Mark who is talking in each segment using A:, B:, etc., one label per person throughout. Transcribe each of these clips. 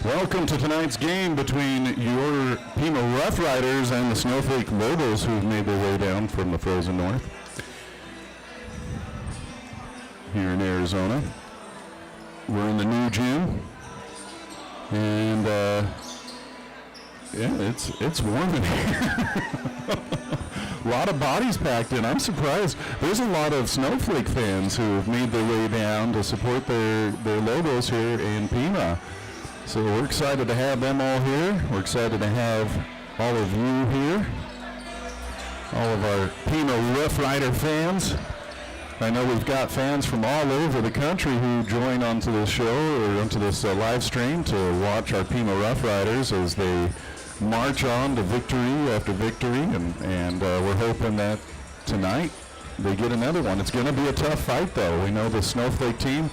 A: Welcome to tonight's game between your Pima Rough Riders and the Snowflake Lobos, who've made their way down from the frozen north here in Arizona. We're in the new gym, and yeah, it's warm in here. A lot of bodies packed in. I'm surprised. There's a lot of Snowflake fans who have made their way down to support their Lobos here in Pima. So we're excited to have them all here. We're excited to have all of you here, all of our Pima Rough Rider fans. I know we've got fans from all over the country who join onto this show or onto this live stream to watch our Pima Rough Riders as they march on to victory after victory, and we're hoping that tonight they get another one. It's going to be a tough fight, though. We know the Snowflake team,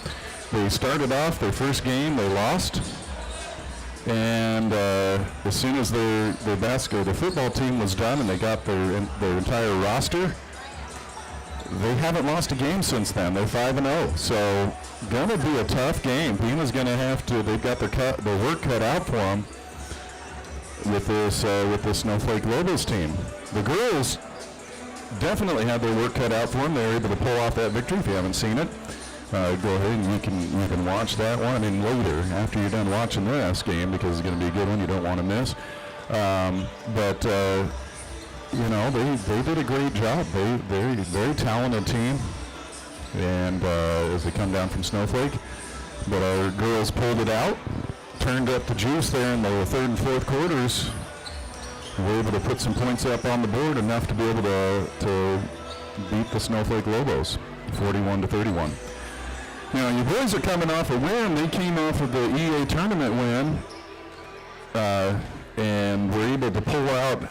A: they started off their first game, they lost. And as soon as their football team was done and they got their entire roster, they haven't lost a game since then. They're 5-0. So gonna be a tough game. Pima's gonna have to. They've got their work cut out for them with this Snowflake Lobos team. The girls definitely had their work cut out for them. They were able to pull off that victory. If you haven't seen it, go ahead and you can watch that one, and later after you're done watching this game, because it's going to be a good one you don't want to miss. But you know, they did a great job. They're very talented team, and as they come down from Snowflake, but our girls pulled it out, turned up the juice there in the third and fourth quarters. Were able to put some points up on the board, enough to be able to beat the Snowflake Lobos 41-31. Now, your boys are coming off a win. They came off of the EA tournament win and were able to pull out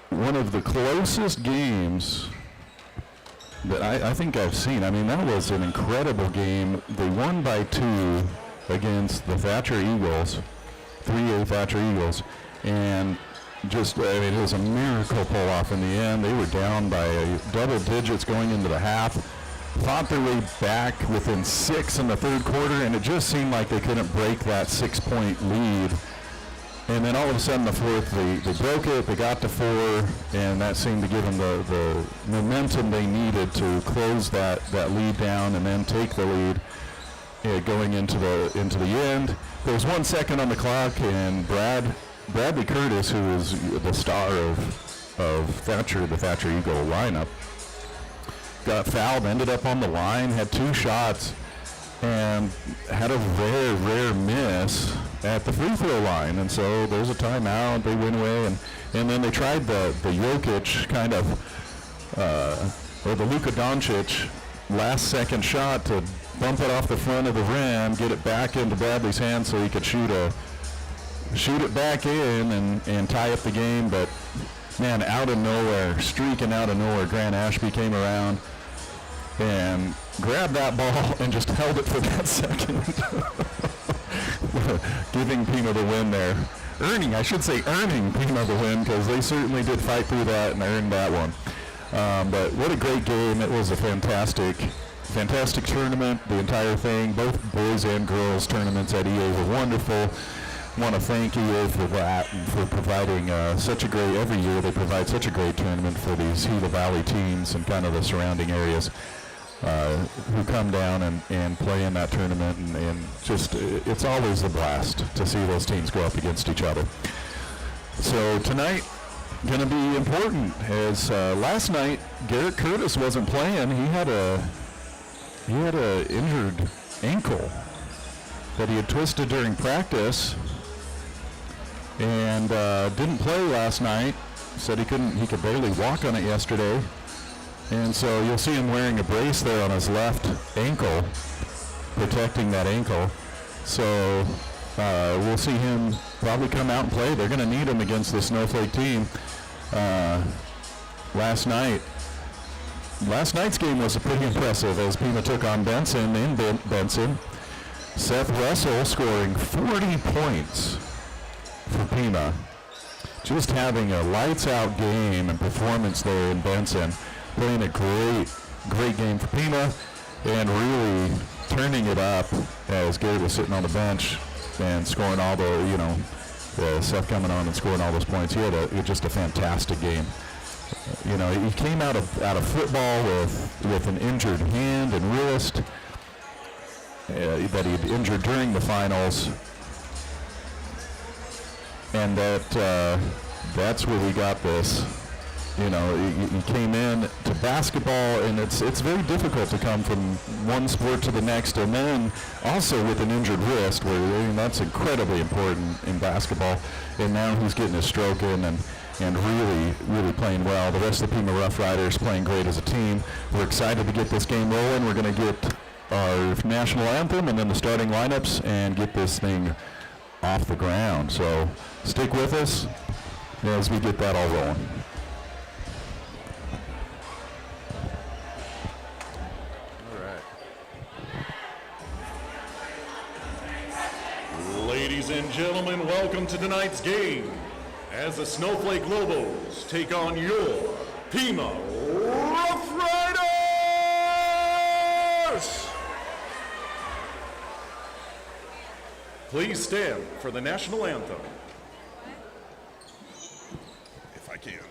A: one of the closest games that I think I've seen. I mean, that was an incredible game. They won by 2 against the Thatcher Eagles, 3A Thatcher Eagles, and just, I mean, it was a miracle pull-off in the end. They were down by double digits going into the half. Fought their way back within 6 in the third quarter, and it just seemed like they couldn't break that 6-point lead. And then all of a sudden, the fourth, they broke it, they got to 4, and that seemed to give them the momentum they needed to close that lead down and then take the lead going into the end. There was 1 second on the clock, and Bradley Curtis, who is the star of Thatcher, the Thatcher Eagle lineup, got fouled, ended up on the line, had 2 shots, and had a rare miss at the free throw line. And so there's a timeout, they went away, and then they tried the Jokic kind of, or the Luka Doncic last second shot to bump it off the front of the rim, get it back into Bradley's hands so he could shoot it back in and tie up the game. But man, out of nowhere, streaking out of nowhere, Grant Ashby came around and grabbed that ball and just held it for that second, giving Pima the win there. Earning Pima the win, because they certainly did fight through that and earned that one. But what a great game. It was a fantastic tournament, the entire thing. Both boys and girls tournaments at EA were wonderful. Want to thank EA for that and for providing every year they provide such a great tournament for these Gila Valley teams and kind of the surrounding areas who come down and play in that tournament, and just it's always a blast to see those teams go up against each other. So tonight going to be important, as last night Garrett Curtis wasn't playing. He had a injured ankle that he had twisted during practice, and didn't play last night. Said he could barely walk on it yesterday, and so you'll see him wearing a brace there on his left ankle, protecting that ankle. So we'll see him probably come out and play. They're going to need him against the Snowflake team. Last night's game was pretty impressive as Pima took on Benson in Benson. Seth Russell scoring 40 points for Pima. Just having a lights-out game and performance there in Benson. Playing a great game for Pima, and really turning it up as Garrett was sitting on the bench. and scoring all the, Seth coming on and scoring all those points. He had just a fantastic game. He came out of football with an injured hand and wrist that he'd injured during the finals, and that's where we got this. He came in to basketball, and it's very difficult to come from one sport to the next, and then also with an injured wrist, where that's incredibly important in basketball. And now he's getting his stroke in and really, really playing well. The rest of the Pima Rough Riders playing great as a team. We're excited to get this game rolling. We're going to get our national anthem and then the starting lineups and get this thing off the ground. So stick with us as we get that all rolling.
B: Ladies and gentlemen, welcome to tonight's game as the Snowflake Lobos take on your Pima Rough Riders! Please stand for the national anthem. If I can.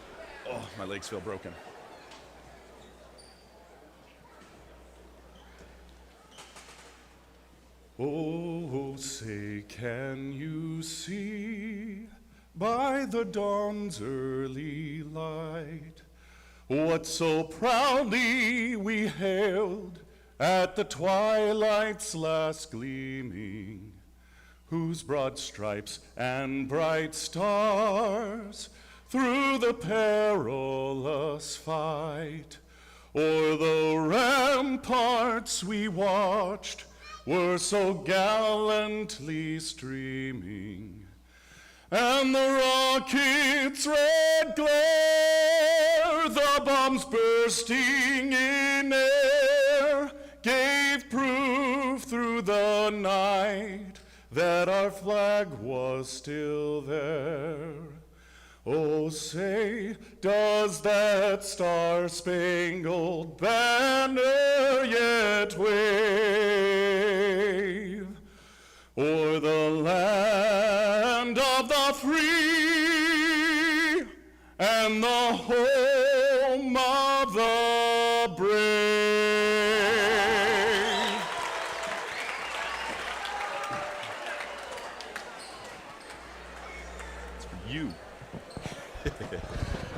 B: Oh, my legs feel broken. Oh, say, can you see by the dawn's early light what so proudly we hailed at the twilight's last gleaming, whose broad stripes and bright stars through the perilous fight o'er the ramparts we watched were so gallantly streaming, and the rocket's red glare, the bombs bursting in air, gave proof through the night that our flag was still there. Oh, say, does that star-spangled banner yet wave o'er the land of the free and the home of the brave? It's for you.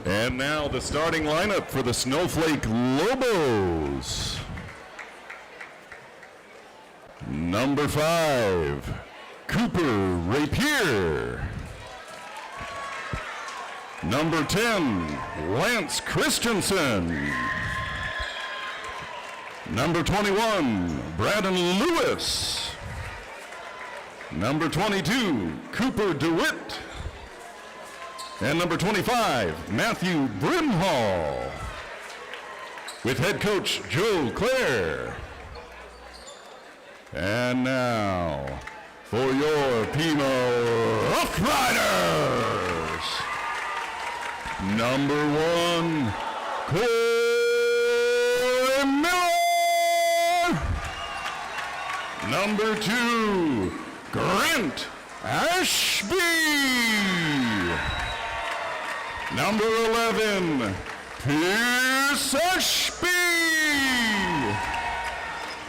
B: And now the starting lineup for the Snowflake Lobos. Number 5, Cooper Rapier. Number 10, Lance Christensen. Number 21, Braden Lewis. Number 22, Cooper DeWitt. And number 25, Matthew Brimhall, with head coach Joe Clare. And now, for your Pima Rough Riders, number 1, Corey Miller. Number 2, Grant Ashby. Number 11, Pierce Ashby.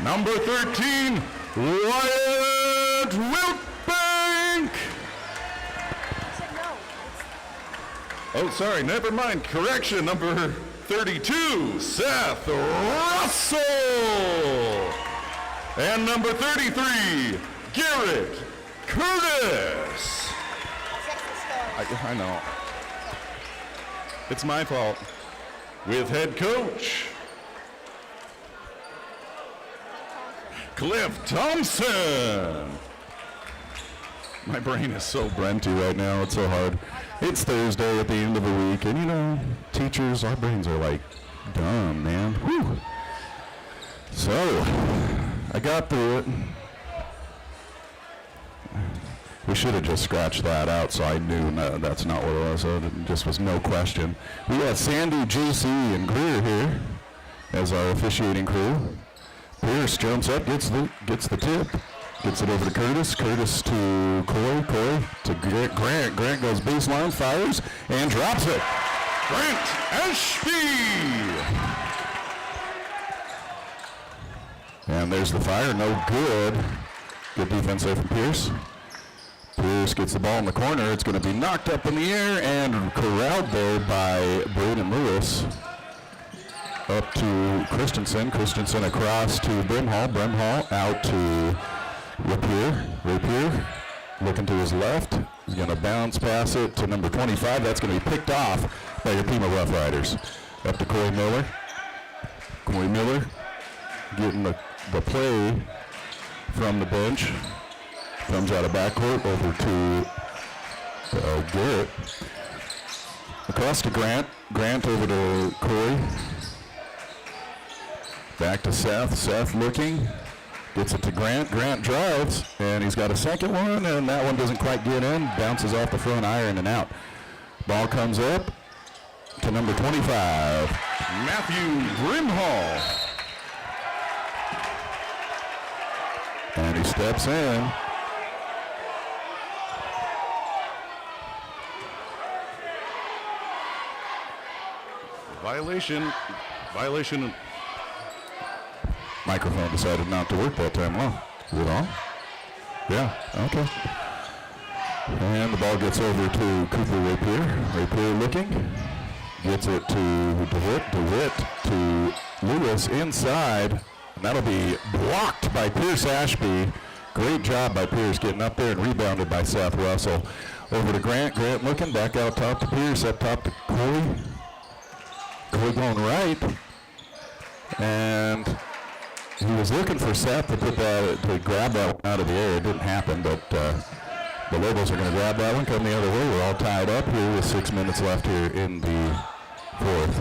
B: Number 13, Wyatt Wiltbank. Oh, sorry, never mind. Correction, number 32, Seth Russell. And number 33, Garrett Curtis. I know. It's my fault. With head coach Cliff Thompson. My brain is so brenty right now. It's so hard. It's Thursday at the end of the week, and teachers, our brains are like dumb, man. Whew. So, I got through it. We should have just scratched that out so I knew that's not what it was. So it just was no question. We got Sandy, JC, and Greer here as our officiating crew. Pierce jumps up, gets the tip. Gets it over to Curtis. Curtis to Coy. Coy to Grant. Grant goes baseline, fires, and drops it. Grant Ashby. And there's the fire. No good. Good defense there from Pierce. Pierce gets the ball in the corner. It's going to be knocked up in the air and corralled there by Braden Lewis. Up to Christensen. Christensen across to Brimhall. Brimhall out to Rapier. Rapier looking to his left. He's going to bounce pass it to number 25. That's going to be picked off by your Pima Rough Riders. Up to Corey Miller. Corey Miller getting the play from the bench. Comes out of backcourt over to Garrett. Across to Grant. Grant over to Corey. Back to Seth. Seth looking. Gets it to Grant. Grant drives, and he's got a second one, and that one doesn't quite get in. Bounces off the front iron and out. Ball comes up to number 25, Matthew Brimhall. And he steps in. Violation. Microphone decided not to work that time. Well, is it on? Yeah, okay. And the ball gets over to Cooper Rapier. Rapier looking. Gets it to DeWitt. DeWitt to Lewis inside. And that'll be blocked by Pierce Ashby. Great job by Pierce getting up there and rebounded by Seth Russell. Over to Grant. Grant looking back out top to Pierce. Up top to Corey. Corey going right. And he was looking for Seth to grab that one out of the air. It didn't happen, but the Lobos are going to grab that one, come the other way. We're all tied up here with 6 minutes left here in the fourth.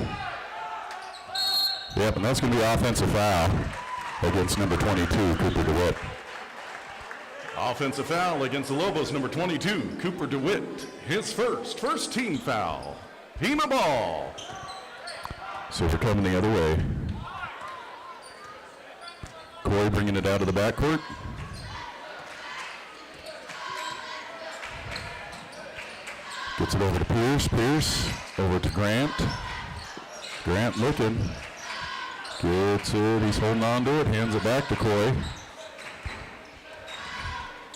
B: Yep, and that's going to be an offensive foul against number 22, Cooper DeWitt.
C: Offensive foul against the Lobos, number 22, Cooper DeWitt. His first team foul. Pima ball.
B: So if we're coming the other way. Corey bringing it out of the backcourt. Gets it over to Pierce. Pierce over to Grant. Grant looking. Gets it. He's holding on to it. Hands it back to Corey.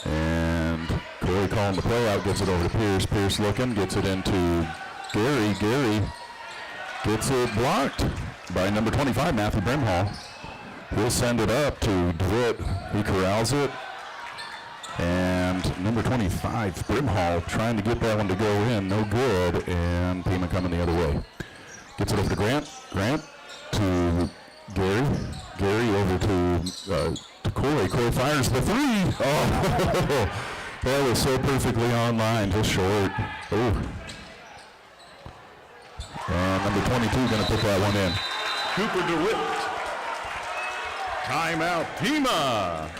B: And Corey calling the play out. Gets it over to Pierce. Pierce looking. Gets it into Gary. Gary gets it blocked by number 25, Matthew Brimhall. He'll send it up to DeWitt. He corrals it. And number 25, Brimhall, trying to get that one to go in. No good. And Pima coming the other way. Gets it over to Grant. Grant to Gary. Gary over to Corey. Corey fires the three. Oh, that was so perfectly on line. Just short. Ooh. And number 22 going to put that one in.
C: Cooper DeWitt. Timeout, Pima.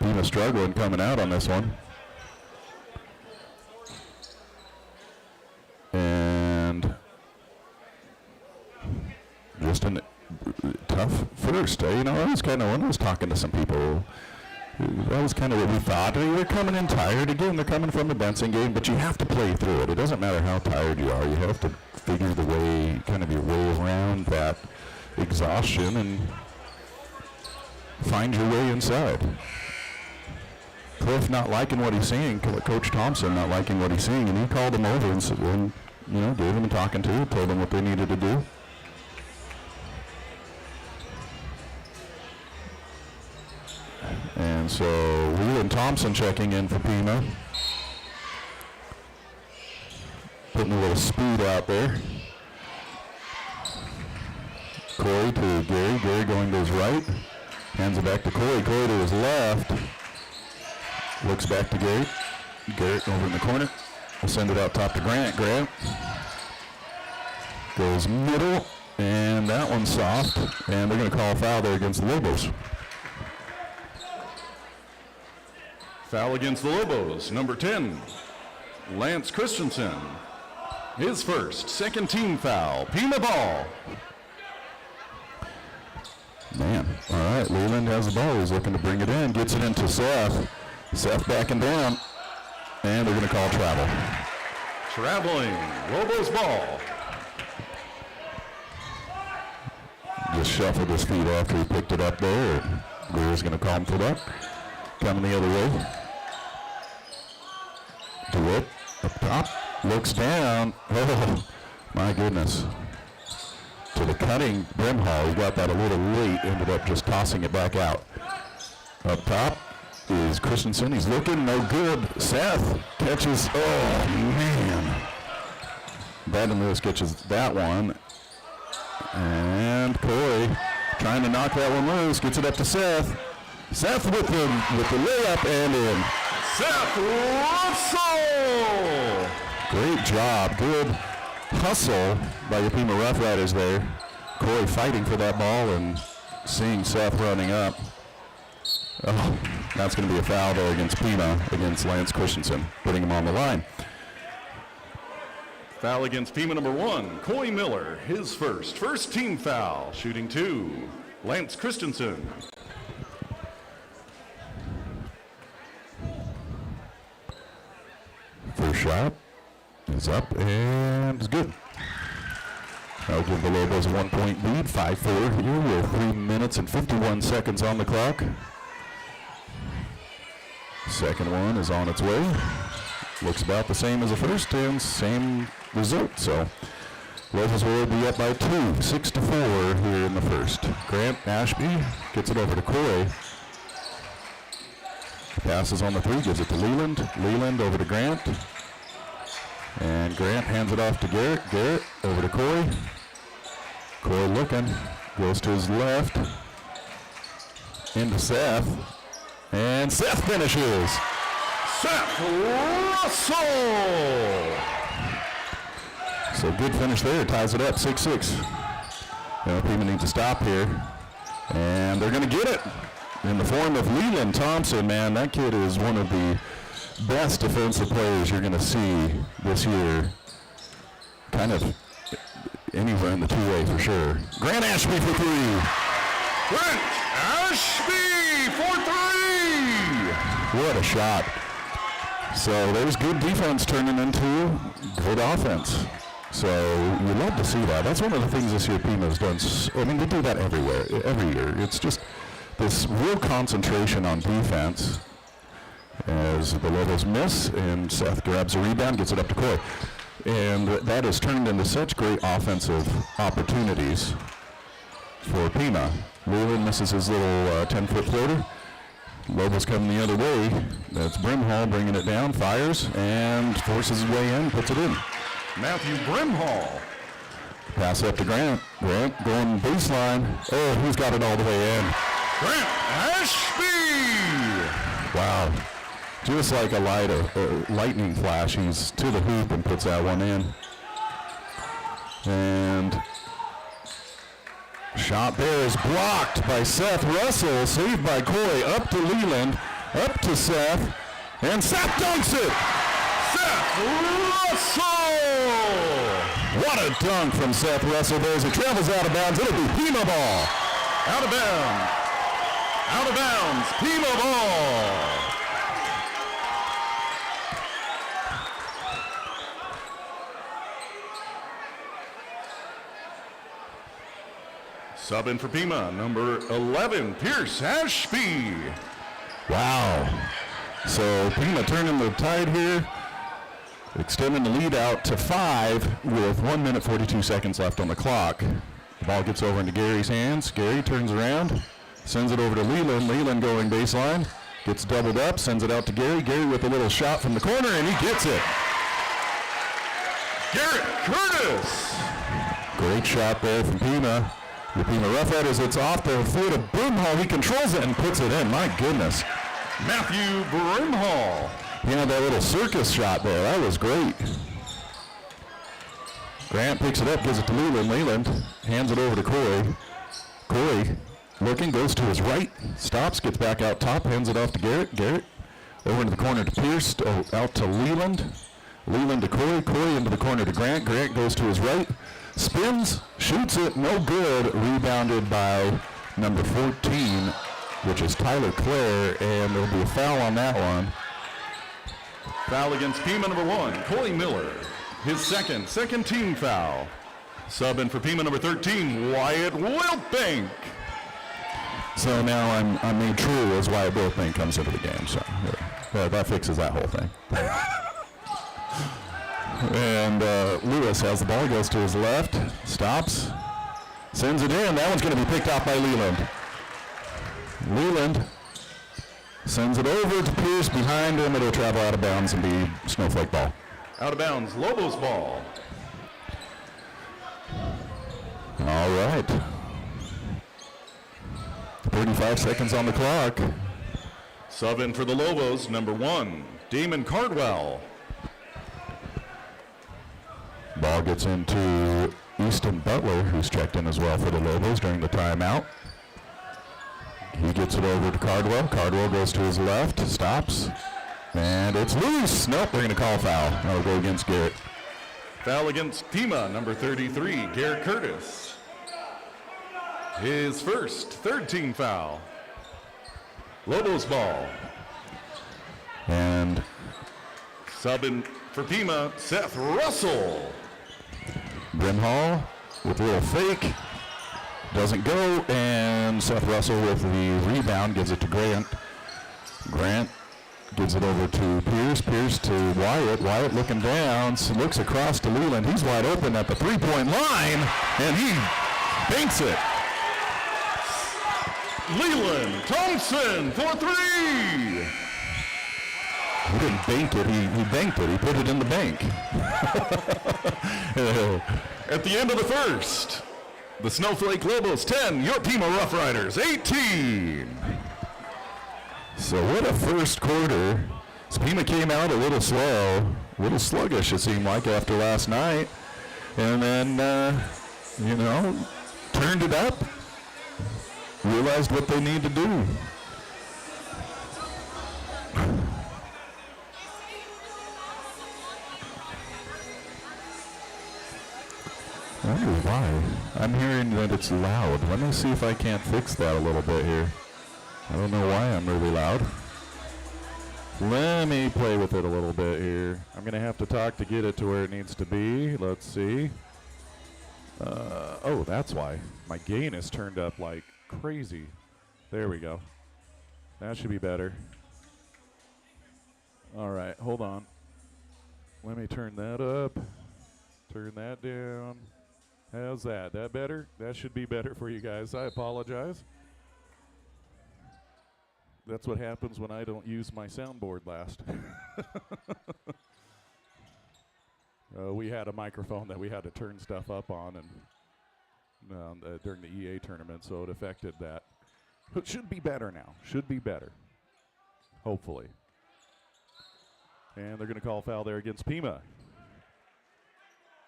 B: Pima struggling coming out on this one. And just a tough first. You know, I was kind of, when I was talking to some people, that was kind of what we thought. They're coming in tired. Again, they're coming from the Benson game, but you have to play through it. It doesn't matter how tired you are. You have to figure the way, kind of your way around that exhaustion and find your way inside. Cliff not liking what he's seeing, Coach Thompson not liking what he's seeing, and he called him over and you know, gave him a talking to, told him what they needed to do. And so Wheel and Thompson checking in for Pima. Putting a little speed out there. Corey to Gary. Gary going to his right. Hands it back to Corey. Corey to his left. Looks back to Gary. Garrett over in the corner. We'll send it out top to Grant. Grant goes middle. And that one's soft. And they're going to call a foul there against the Lobos.
C: Foul against the Lobos, number 10, Lance Christensen. His second team foul. Pima ball.
A: Man, all right, Leland has the ball. He's looking to bring it in, gets it into Seth. Seth backing down, and they're going to call travel.
C: Traveling, Lobos ball.
A: Just shuffled his feet after he picked it up there. Greer's going to call him for that. Coming the other way. DeWitt up top, looks down. Oh, my goodness. To the cutting Brimhall. He got that a little late, ended up just tossing it back out. Up top is Christensen. He's looking no good. Seth catches, oh man. Brandon Lewis catches that one. And Coy trying to knock that one loose, gets it up to Seth. Seth with the layup and in.
C: Seth Russell!
A: Great job, good hustle by the Pima Rough Riders there. Coy fighting for that ball and seeing Seth running up. Oh, that's going to be a foul there against Pima, against Lance Christensen, putting him on the line.
C: Foul against Pima number 1, Coy Miller, his first team foul. Shooting 2, Lance Christensen.
A: First shot is up and is good. That'll give the Lobos a 1-point lead, 5-4 here with 3 minutes and 51 seconds on the clock. Second one is on its way. Looks about the same as the first and same result. So Lobos will be up by 2, 6-4 here in the first. Grant Ashby gets it over to Coy. Passes on the 3, gives it to Leland. Leland over to Grant. And Grant hands it off to Garrett. Garrett over to Coy. Coy looking. Goes to his left. Into Seth. And Seth finishes.
C: Seth Russell!
A: So good finish there. Ties it up 6-6. Pima needs to stop here. And they're going to get it. In the form of Leland Thompson, man, that kid is one of the best defensive players you're going to see this year. Kind of anywhere in the two-way for sure. Grant Ashby for 3.
C: Grant Ashby for 3!
A: What a shot. So there's good defense turning into good offense. So you love to see that. That's one of the things this year Pima has done. I mean, they do that everywhere, every year. It's just this real concentration on defense as the Lobos miss, and Seth grabs a rebound, gets it up to Coy. And that has turned into such great offensive opportunities for Pima. Leland misses his little 10-foot floater. Lobos coming the other way. That's Brimhall bringing it down, fires, and forces his way in, puts it in.
C: Matthew Brimhall.
A: Pass up to Grant. Grant going baseline. Oh, who's got it all the way in?
C: Grant Ashby!
A: Wow. Just like a lightning flash, he's to the hoop and puts that one in. And shot there is blocked by Seth Russell, saved by Coy, up to Leland, up to Seth, and Seth dunks it!
C: Seth Russell!
A: What a dunk from Seth Russell there as it travels out of bounds. It'll be Pima ball.
C: Out of bounds. Out of bounds, Pima ball. Sub in for Pima, number 11, Pierce Ashby.
A: Wow. So Pima turning the tide here, extending the lead out to 5 with 1 minute 42 seconds left on the clock. The ball gets over into Gary's hands. Gary turns around, sends it over to Leland. Leland going baseline, gets doubled up, sends it out to Gary. Gary with a little shot from the corner, and he gets it.
C: Garrett Curtis.
A: Great shot there from Pima. The Pima Rough Riders, it's off the foot of Brimhall. He controls it and puts it in. My goodness.
C: Matthew Brimhall.
A: He had that little circus shot there. That was great. Grant picks it up, gives it to Leland. Leland hands it over to Coy. Coy looking, goes to his right, stops, gets back out top, hands it off to Garrett. Garrett over into the corner to Pierce, out to Leland. Leland to Coy. Coy into the corner to Grant. Grant goes to his right, spins, shoots it, no good. Rebounded by number 14, which is Tyler Clare, and there'll be a foul on that one.
C: Foul against Pima number 1, Corey Miller. His second team foul. Sub in for Pima number 13, Wyatt Wiltbank.
A: So now I'm made true as Wyatt Wiltbank comes into the game. So that fixes that whole thing. And Lewis has the ball, goes to his left, stops, sends it in. That one's going to be picked off by Leland. Leland sends it over to Pierce behind him. It'll travel out of bounds and be Snowflake ball.
C: Out of bounds, Lobos ball.
A: All right. 35 seconds on the clock.
C: Sub in for the Lobos, number 1, Damon Cardwell.
A: Ball gets into Easton Butler, who's checked in as well for the Lobos during the timeout. He gets it over to Cardwell. Cardwell goes to his left, stops, and it's loose. Nope, they're going to call a foul. That'll go against Garrett.
C: Foul against Pima, number 33, Garrett Curtis. His third team foul. Lobos ball.
A: And
C: Subbing for Pima, Seth Russell.
A: Brimhall with a little fake. Doesn't go, and Seth Russell with the rebound gives it to Grant. Grant gives it over to Pierce. Pierce to Wyatt. Wyatt looking down, looks across to Leland. He's wide open at the three-point line, and he banks it.
C: Leland Thompson for 3.
A: He didn't bank it, he banked it. He put it in the bank.
C: At the end of the first, the Snowflake Lobos 10, your Pima Rough Riders 18.
A: So what a first quarter. So Pima came out a little slow, a little sluggish it seemed like after last night. And then, turned it up, realized what they need to do. I wonder why. I'm hearing that it's loud. Let me see if I can't fix that a little bit here. I don't know why I'm really loud. Let me play with it a little bit here. I'm going to have to talk to get it to where it needs to be. Let's see. Oh, that's why. My gain is turned up like crazy. There we go. That should be better. All right, hold on. Let me turn that up. Turn that down. How's that? That better? That should be better for you guys. I apologize. That's what happens when I don't use my soundboard last. We had a microphone that we had to turn stuff up on and during the EA tournament, so it affected that. It should be better now. Should be better. Hopefully. And they're going to call foul there against Pima.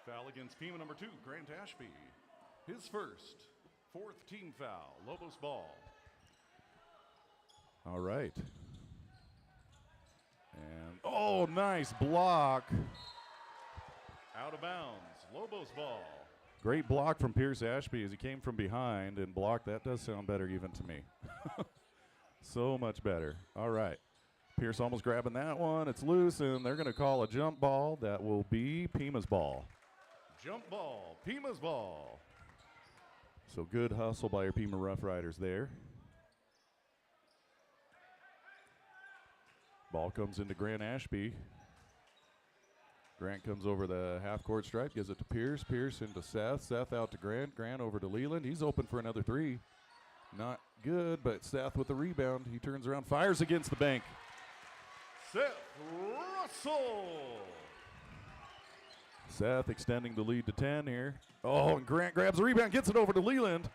C: Foul against Pima number 2, Grant Ashby. His fourth team foul, Lobos ball.
A: All right. And, oh, nice block.
C: Out of bounds, Lobos ball.
A: Great block from Pierce Ashby as he came from behind and blocked. That does sound better even to me. So much better. All right. Pierce almost grabbing that one. It's loose, and they're going to call a jump ball. That will be Pima's ball.
C: Jump ball, Pima's ball.
A: So good hustle by your Pima Rough Riders there. Ball comes into Grant Ashby. Grant comes over the half-court stripe, gives it to Pierce. Pierce into Seth. Seth out to Grant. Grant over to Leland. He's open for another 3. Not good, but Seth with the rebound. He turns around, fires against the bank.
C: Seth Russell.
A: Seth extending the lead to 10 here. Oh, and Grant grabs the rebound, gets it over to Leland.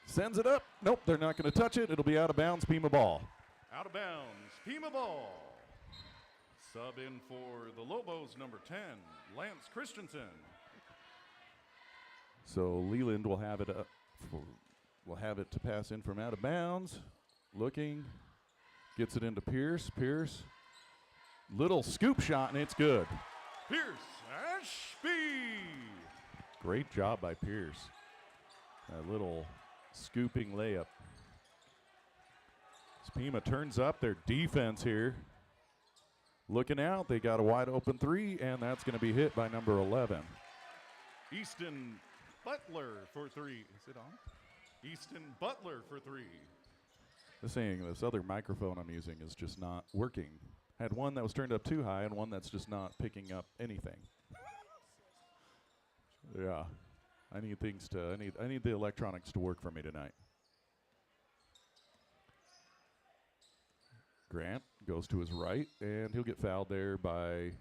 A: Sends it up. Nope, they're not going to touch it. It'll be out of bounds, Pima ball.
C: Out of bounds, Pima ball. Sub in for the Lobos, number 10, Lance Christensen.
A: So Leland will have it to pass in from out of bounds. Looking, gets it into Pierce. Pierce, little scoop shot, and it's good.
C: Pierce Ashby.
A: Great job by Pierce. That little
D: scooping layup. As Pima turns up their defense here. Looking out, they got a wide open three, and that's going to be hit by number 11.
C: Easton Butler for three. Is it on? Easton Butler for three.
D: This other microphone I'm using is just not working. Had one that was turned up too high and one that's just not picking up anything. Yeah. I need the electronics to work for me tonight. Grant goes to his right, and he'll get fouled there by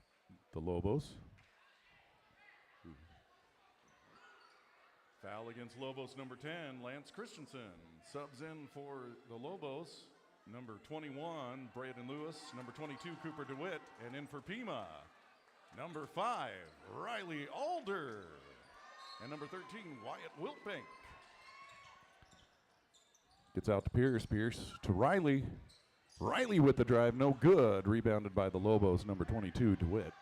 D: the Lobos.
C: Foul against Lobos number 10, Lance Christensen. Subs in for the Lobos, number 21, Braden Lewis, number 22, Cooper DeWitt, and in for Pima, number 5, Riley Alder, and number 13, Wyatt Wiltbank.
D: Gets out to Pierce. Pierce to Riley. Riley with the drive, no good. Rebounded by the Lobos, number 22, DeWitt.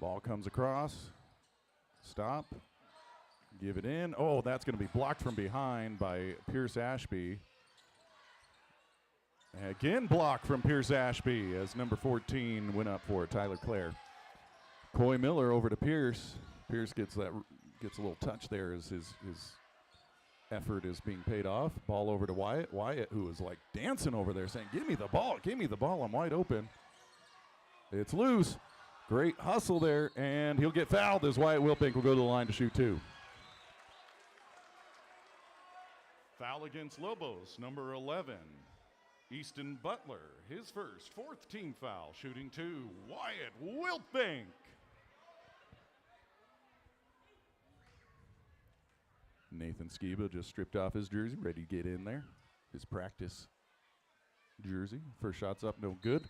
D: Ball comes across. Stop. Give it in. Oh, that's going to be blocked from behind by Pierce Ashby. Again, blocked from Pierce Ashby as number 14 went up for it, Tyler Clare. Coy Miller over to Pierce. Pierce gets a little touch there as his effort is being paid off. Ball over to Wyatt. Wyatt, who was like dancing over there saying, give me the ball, I'm wide open. It's loose. Great hustle there, and he'll get fouled as Wyatt Wilpink will go to the line to shoot two.
C: Foul against Lobos, number 11, Easton Butler. His first, fourth team foul, shooting two, Wyatt Wiltbank.
D: Nathan Skiba just stripped off his jersey, ready to get in there. His practice jersey. First shot's up, no good.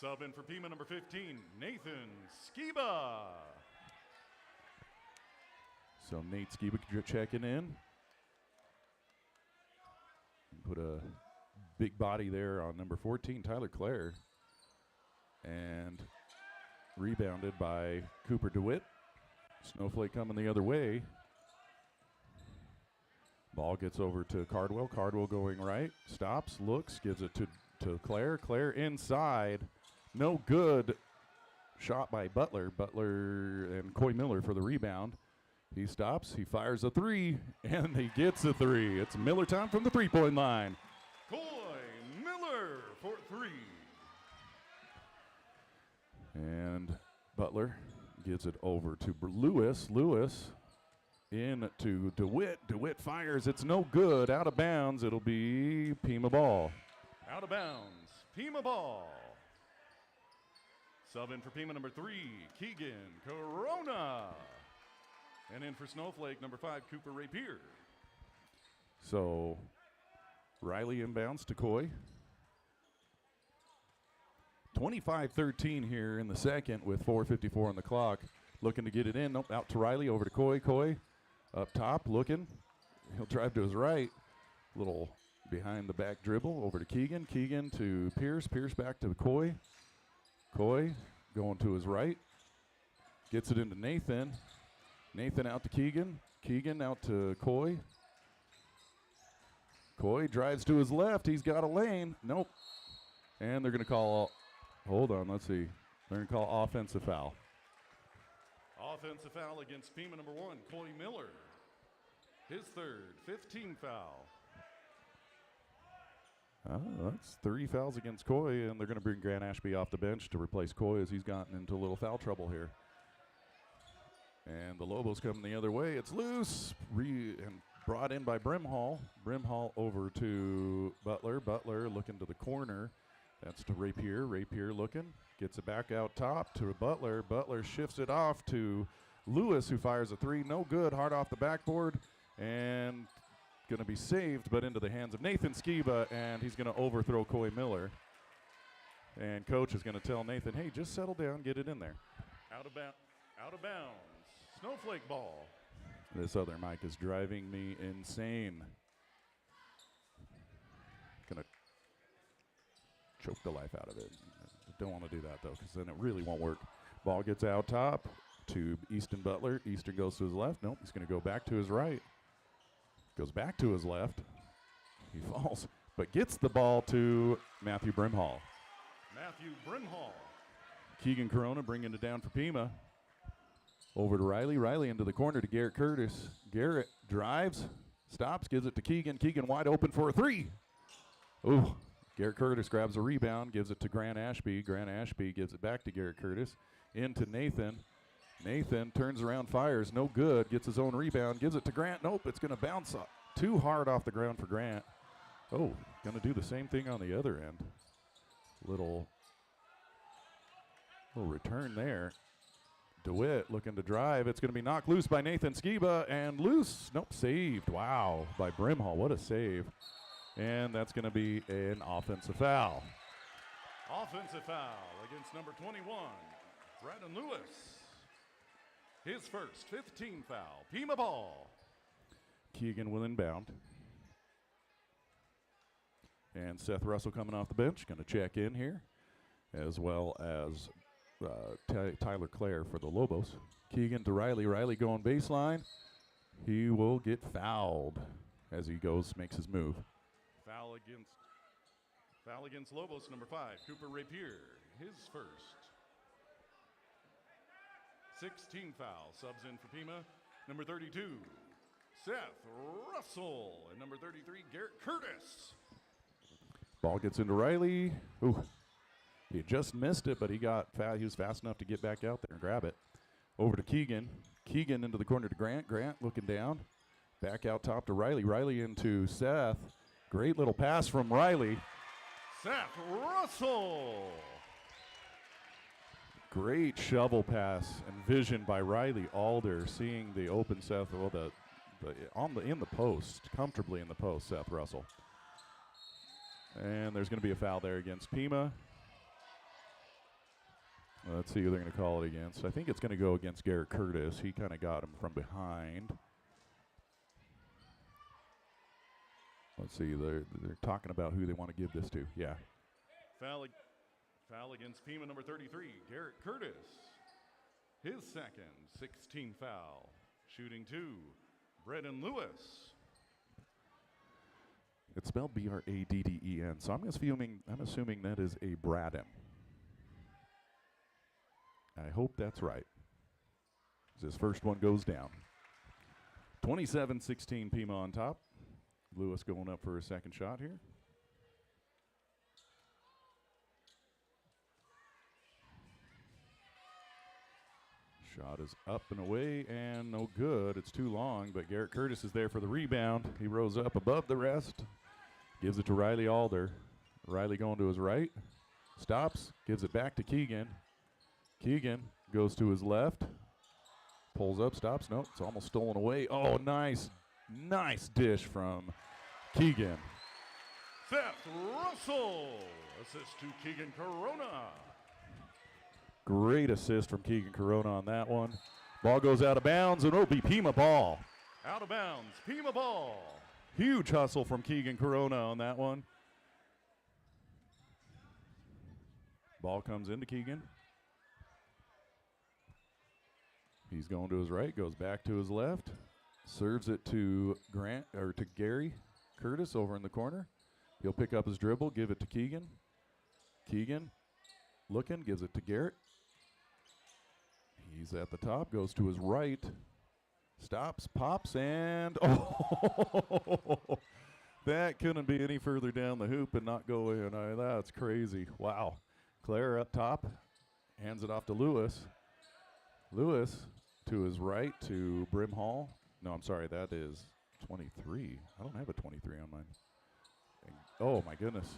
C: Sub in for Pima, number 15, Nathan Skiba.
D: So Nate Skiba checking in. Put a big body there on number 14, Tyler Clare. And rebounded by Cooper DeWitt. Snowflake coming the other way. Ball gets over to Cardwell. Cardwell going right. Stops, looks, gives it to Clare. Clare inside. No good. Shot by Butler. Butler and Coy Miller for the rebound. He stops. He fires a three, and he gets a three. It's Miller time from the three-point line.
C: Coy Miller for three.
D: And Butler gives it over to Lewis. Lewis in to DeWitt. DeWitt fires. It's no good. Out of bounds. It'll be Pima ball.
C: Out of bounds, Pima ball. Sub in for Pima, number 3, Keegan Corona. And in for Snowflake, number 5, Cooper Rapier.
D: So Riley inbounds to Coy. 25-13 here in the second with 4:54 on the clock. Looking to get it in. Nope, out to Riley, over to Coy. Coy up top, looking. He'll drive to his right. Little behind the back dribble over to Keegan. Keegan to Pierce. Pierce back to Coy. Coy going to his right. Gets it into Nathan. Nathan out to Keegan. Keegan out to Coy. Coy drives to his left. He's got a lane. Nope. And they're going to call, hold on, let's see. They're going to call offensive foul.
C: Offensive foul against Pima, number 1, Coy Miller. His third, 15th foul.
D: That's 3 fouls against Coy, and they're going to bring Grant Ashby off the bench to replace Coy as he's gotten into a little foul trouble here. And the Lobos coming the other way. It's loose and brought in by Brimhall. Brimhall over to Butler. Butler looking to the corner. That's to Rapier. Rapier looking. Gets it back out top to Butler. Butler shifts it off to Lewis, who fires a 3. No good. Hard off the backboard. And going to be saved, but into the hands of Nathan Skiba, and he's going to overthrow Coy Miller. And coach is going to tell Nathan, hey, just settle down, get it in there.
C: Out of bounds. Snowflake ball.
D: This other mic is driving me insane. Going to choke the life out of it. Don't want to do that, though, because then it really won't work. Ball gets out top to Easton Butler. Easton goes to his left. Nope, he's going to go back to his right. Goes back to his left. He falls, but gets the ball to Matthew Brimhall.
C: Matthew Brimhall.
D: Keegan Corona bringing it down for Pima. Over to Riley. Riley into the corner to Garrett Curtis. Garrett drives, stops, gives it to Keegan. Keegan wide open for a three. Ooh. Garrett Curtis grabs a rebound, gives it to Grant Ashby. Grant Ashby gives it back to Garrett Curtis. Into Nathan. Nathan turns around, fires, no good. Gets his own rebound, gives it to Grant. Nope, it's going to bounce up too hard off the ground for Grant. Oh, going to do the same thing on the other end. Little return there. DeWitt looking to drive. It's going to be knocked loose by Nathan Skiba, and loose. Nope, saved. Wow, by Brimhall. What a save. And that's going to be an offensive foul.
C: Offensive foul against number 21, Braden Lewis. His first 15 foul. Pima ball.
D: Keegan will inbound. And Seth Russell coming off the bench, going to check in here, as well as Tyler Clare for the Lobos. Keegan to Riley. Riley going baseline. He will get fouled as he goes, makes his move.
C: Foul against Lobos, number 5, Cooper Rapier. His first. 16 foul. Subs in for Pima. Number 32, Seth Russell. And number 33, Garrett Curtis.
D: Ball gets into Riley. Ooh. He just missed it, but he was fast enough to get back out there and grab it. Over to Keegan. Keegan into the corner to Grant. Grant looking down. Back out top to Riley. Riley into Seth. Great little pass from Riley.
C: Seth Russell.
D: Great shovel pass and vision by Riley Alder, seeing the open Seth, well, in the post, comfortably in the post, Seth Russell. And there's going to be a foul there against Pima. Let's see who they're going to call it against. I think it's going to go against Garrett Curtis. He kind of got him from behind. Let's see, they're talking about who they want to give this to. Yeah.
C: Foul against Pima, number 33, Garrett Curtis. His second, 16 foul. Shooting 2, Braden Lewis.
D: It's spelled B-R-A-D-D-E-N, so I'm assuming that is a Braden. I hope that's right. His first one goes down. 27-16 Pima on top. Lewis going up for a second shot here. Shot is up and away and no good. It's too long, but Garrett Curtis is there for the rebound. He rose up above the rest. Gives it to Riley Alder. Riley going to his right. Stops. Gives it back to Keegan. Keegan goes to his left. Pulls up. Stops. Nope. It's almost stolen away. Oh, nice. Nice dish from Keegan.
C: Seth Russell. Assist to Keegan Corona.
D: Great assist from Keegan Corona on that one. Ball goes out of bounds, and it'll be Pima ball.
C: Out of bounds. Pima ball.
D: Huge hustle from Keegan Corona on that one. Ball comes into Keegan. He's going to his right, goes back to his left. Serves it to Gary Curtis over in the corner. He'll pick up his dribble, give it to Keegan. Keegan looking, gives it to Garrett. He's at the top, goes to his right. Stops, pops, and oh, that couldn't be any further down the hoop and not go in. That's crazy. Wow. Claire up top, hands it off to Lewis. Lewis to his right to Brimhall. No, I'm sorry, that is 23. I don't have a 23 on mine. Oh, my goodness.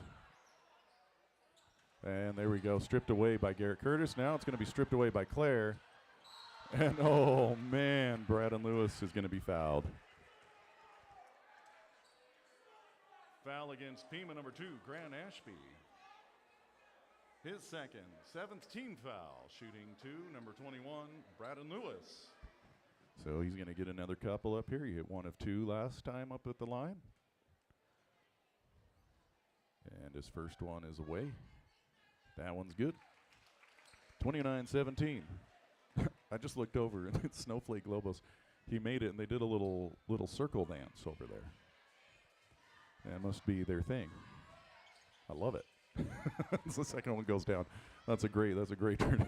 D: And there we go, stripped away by Garrett Curtis. Now it's going to be stripped away by Claire. And, oh, man, Braden Lewis is going to be fouled.
C: Foul against Pima, number 2, Grant Ashby. His second, 17th foul. Shooting 2, number 21, Braden Lewis.
D: So he's going to get another couple up here. He hit 1 of 2 last time up at the line. And his first one is away. That one's good. 29-17. I just looked over and it's Snowflake Lobos. he made it, and they did a little circle dance over there. That must be their thing. I love it. It's the second one goes down. That's a great tradition.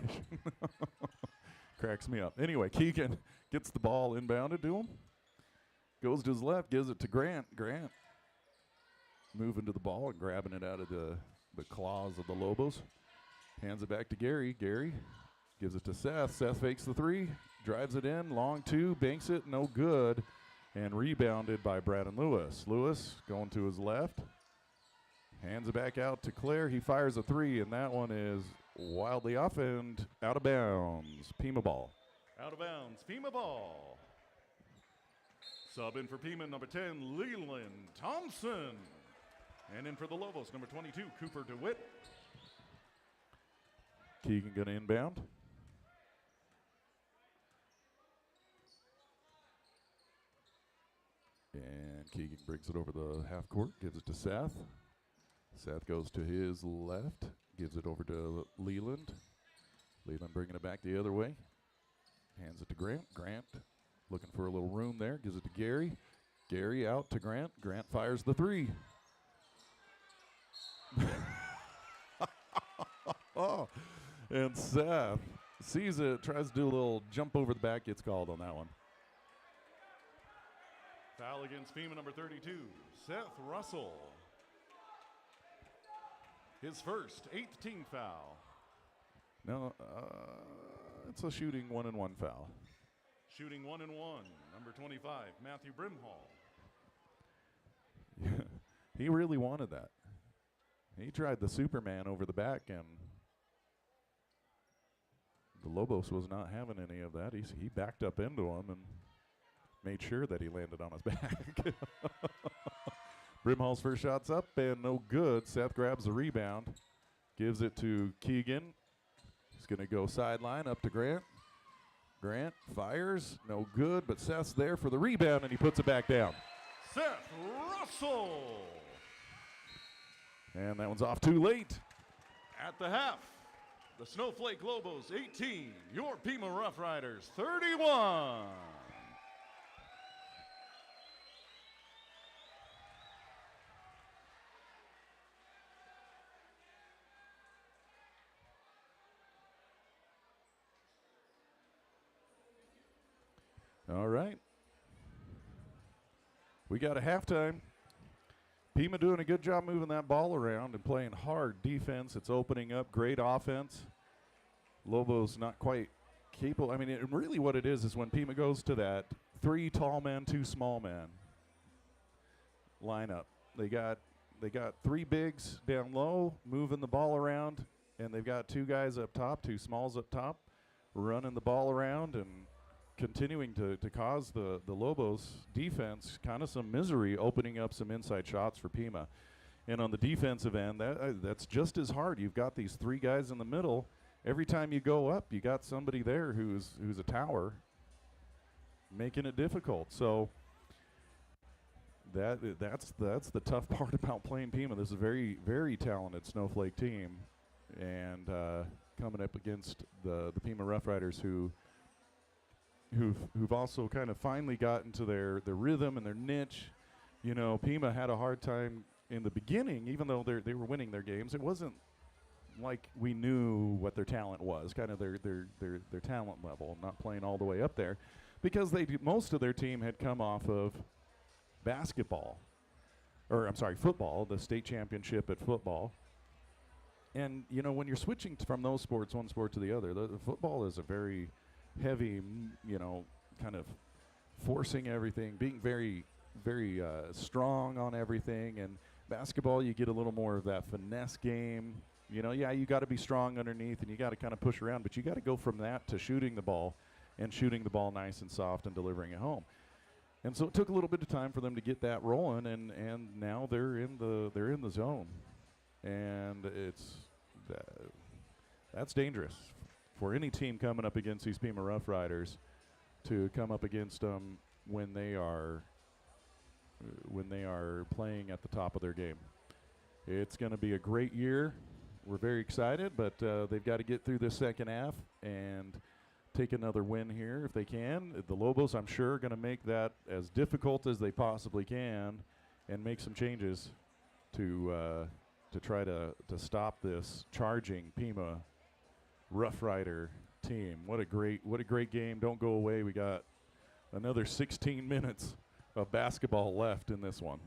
D: Cracks me up. Anyway, Keegan gets the ball inbounded to him. Goes to his left, gives it to Grant. Grant moving to the ball and grabbing it out of the claws of the Lobos. Hands it back to Gary. Gary gives it to Seth. Seth fakes the three, drives it in, long two, banks it, no good, and rebounded by Braden Lewis. Lewis going to his left, hands it back out to Claire. He fires a three, and that one is wildly off and out of bounds. Pima ball.
C: Out of bounds, Pima ball. Sub in for Pima, number 10, Leland Thompson. And in for the Lobos, number 22, Cooper DeWitt.
D: Keegan going to inbound. And Keegan brings it over the half court, gives it to Seth. Seth goes to his left, gives it over to Leland. Leland bringing it back the other way. Hands it to Grant. Grant looking for a little room there, gives it to Gary. Gary out to Grant. Grant fires the three. Oh, and Seth sees it, tries to do a little jump over the back, gets called on that one.
C: Foul against Pima, number 32, Seth Russell. His first, 8th team foul.
D: No, it's a shooting 1-and-1 foul.
C: Shooting 1-and-1, number 25, Matthew Brimhall.
D: He really wanted that. He tried the Superman over the back, and the Lobos was not having any of that. He backed up into him and made sure that he landed on his back. Brimhall's first shot's up and no good. Seth grabs the rebound, gives it to Keegan. He's going to go sideline up to Grant. Grant fires, no good, but Seth's there for the rebound, and he puts it back down.
C: Seth Russell.
D: And that one's off too late.
C: At the half, the Snowflake Lobos 18, your Pima Rough Riders 31.
D: All right. We got a halftime. Pima doing a good job moving that ball around and playing hard defense. It's opening up great offense. Lobos not quite capable. I mean, really what it is when Pima goes to that 3 tall men, 2 small men lineup. They got 3 bigs down low moving the ball around, and they've got 2 guys up top, 2 smalls up top, running the ball around and continuing to cause the Lobos defense kind of some misery, opening up some inside shots for Pima. And on the defensive end, that's just as hard. You've got these 3 guys in the middle. Every time you go up, you got somebody there who's a tower, making it difficult. So that's the tough part about playing Pima. This is a very, very talented Snowflake team, and coming up against the Pima Rough Riders who've also kind of finally gotten to their rhythm and their niche. You know, Pima had a hard time in the beginning, even though they were winning their games. It wasn't like we knew what their talent was, kind of their talent level, not playing all the way up there, because most of their team had come off of football, the state championship at football. And, you know, when you're switching from those sports, one sport to the other, the football is a very heavy, kind of forcing everything, being very, very strong on everything. And basketball, you get a little more of that finesse game. You know, you got to be strong underneath, and you got to kind of push around, but you got to go from that to shooting the ball, and shooting the ball nice and soft and delivering it home. And so it took a little bit of time for them to get that rolling, and now they're in the zone, and that's dangerous for any team coming up against these Pima Rough Riders, to come up against them when they are playing at the top of their game. It's going to be a great year. We're very excited, but they've got to get through this second half and take another win here if they can. The Lobos, I'm sure, are going to make that as difficult as they possibly can and make some changes to try to stop this charging Pima Rough Rider team. What a great game. Don't go away. We got another 16 minutes of basketball left in this one.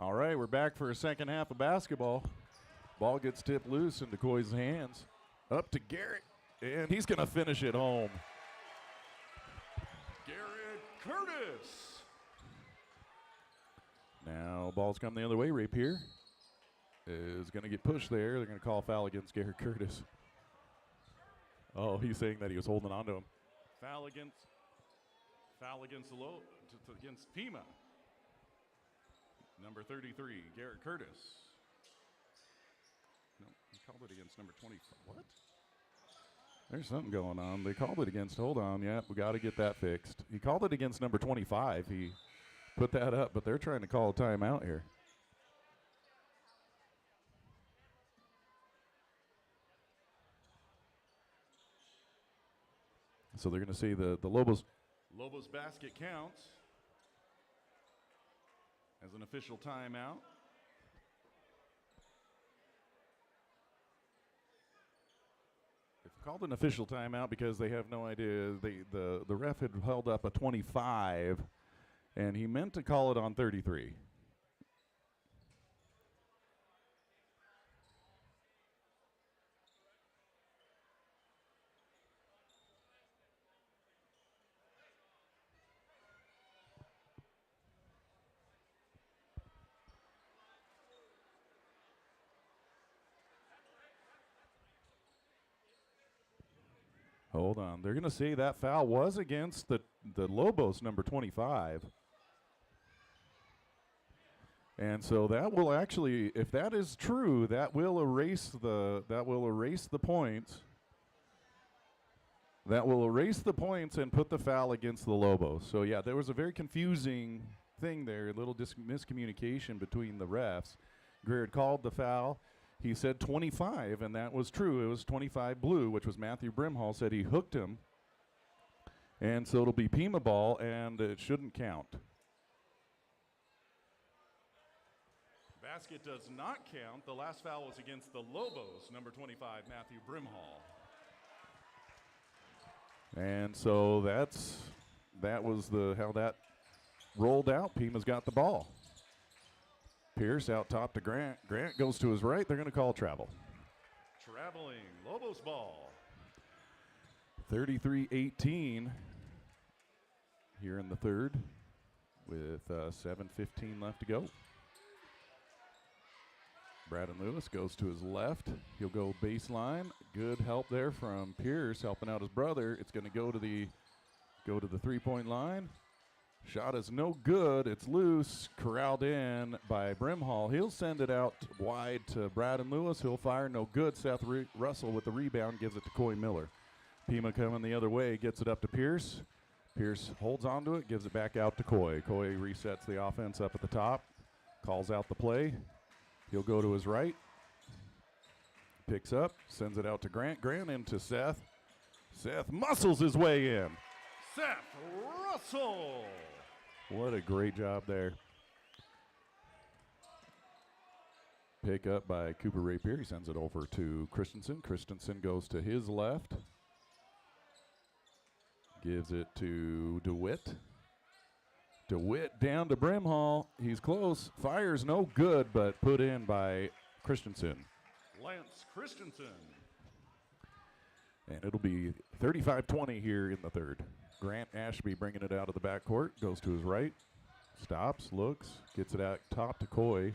D: All right, we're back for a second half of basketball. Ball gets tipped loose into Coy's hands. Up to Garrett, and he's going to finish it home.
C: Garrett Curtis.
D: Now ball's coming the other way. Rapier is going to get pushed there. They're going to call a foul against Garrett Curtis. Oh, he's saying that he was holding on to him.
C: Foul against against Pima. Number 33, Garrett Curtis. No, he called it against number 20. What?
D: There's something going on. They called it against, hold on, yeah, we got to get that fixed. He called it against number 25. He put that up, but they're trying to call a timeout here. So they're going to see the Lobos.
C: Lobos basket counts as an official timeout.
D: Called an official timeout because they have no idea. The ref had held up a 25, and he meant to call it on 33. Hold on. They're going to say that foul was against the Lobos, number 25. And so that will actually, if that is true, that will erase the points. That will erase the points and put the foul against the Lobos. So yeah, there was a very confusing thing there, a little miscommunication between the refs. Greer had called the foul. He said 25, and that was true. It was 25 blue, which was Matthew Brimhall said he hooked him. And so it'll be Pima ball, and it shouldn't count.
C: Basket does not count. The last foul was against the Lobos, number 25, Matthew Brimhall.
D: And so that was how that rolled out. Pima's got the ball. Pierce out top to Grant. Grant goes to his right. They're going to call travel.
C: Traveling, Lobos ball.
D: 33-18 here in the third with 7:15 left to go. Braden Lewis goes to his left. He'll go baseline. Good help there from Pierce helping out his brother. It's going to go to the three-point line. Shot is no good. It's loose. Corralled in by Brimhall. He'll send it out wide to Braden Lewis. He'll fire. No good. Seth Russell with the rebound gives it to Coy Miller. Pima coming the other way. Gets it up to Pierce. Pierce holds onto it. Gives it back out to Coy. Coy resets the offense up at the top. Calls out the play. He'll go to his right. Picks up. Sends it out to Grant. Grant into Seth. Seth muscles his way in.
C: Seth Russell.
D: What a great job there. Pick up by Cooper Rapier. He sends it over to Christensen. Christensen goes to his left. Gives it to DeWitt. DeWitt down to Brimhall. He's close. Fires no good, but put in by Christensen.
C: Lance Christensen.
D: And it'll be 35-20 here in the third. Grant Ashby bringing it out of the backcourt. Goes to his right. Stops, looks, gets it out top to Coy.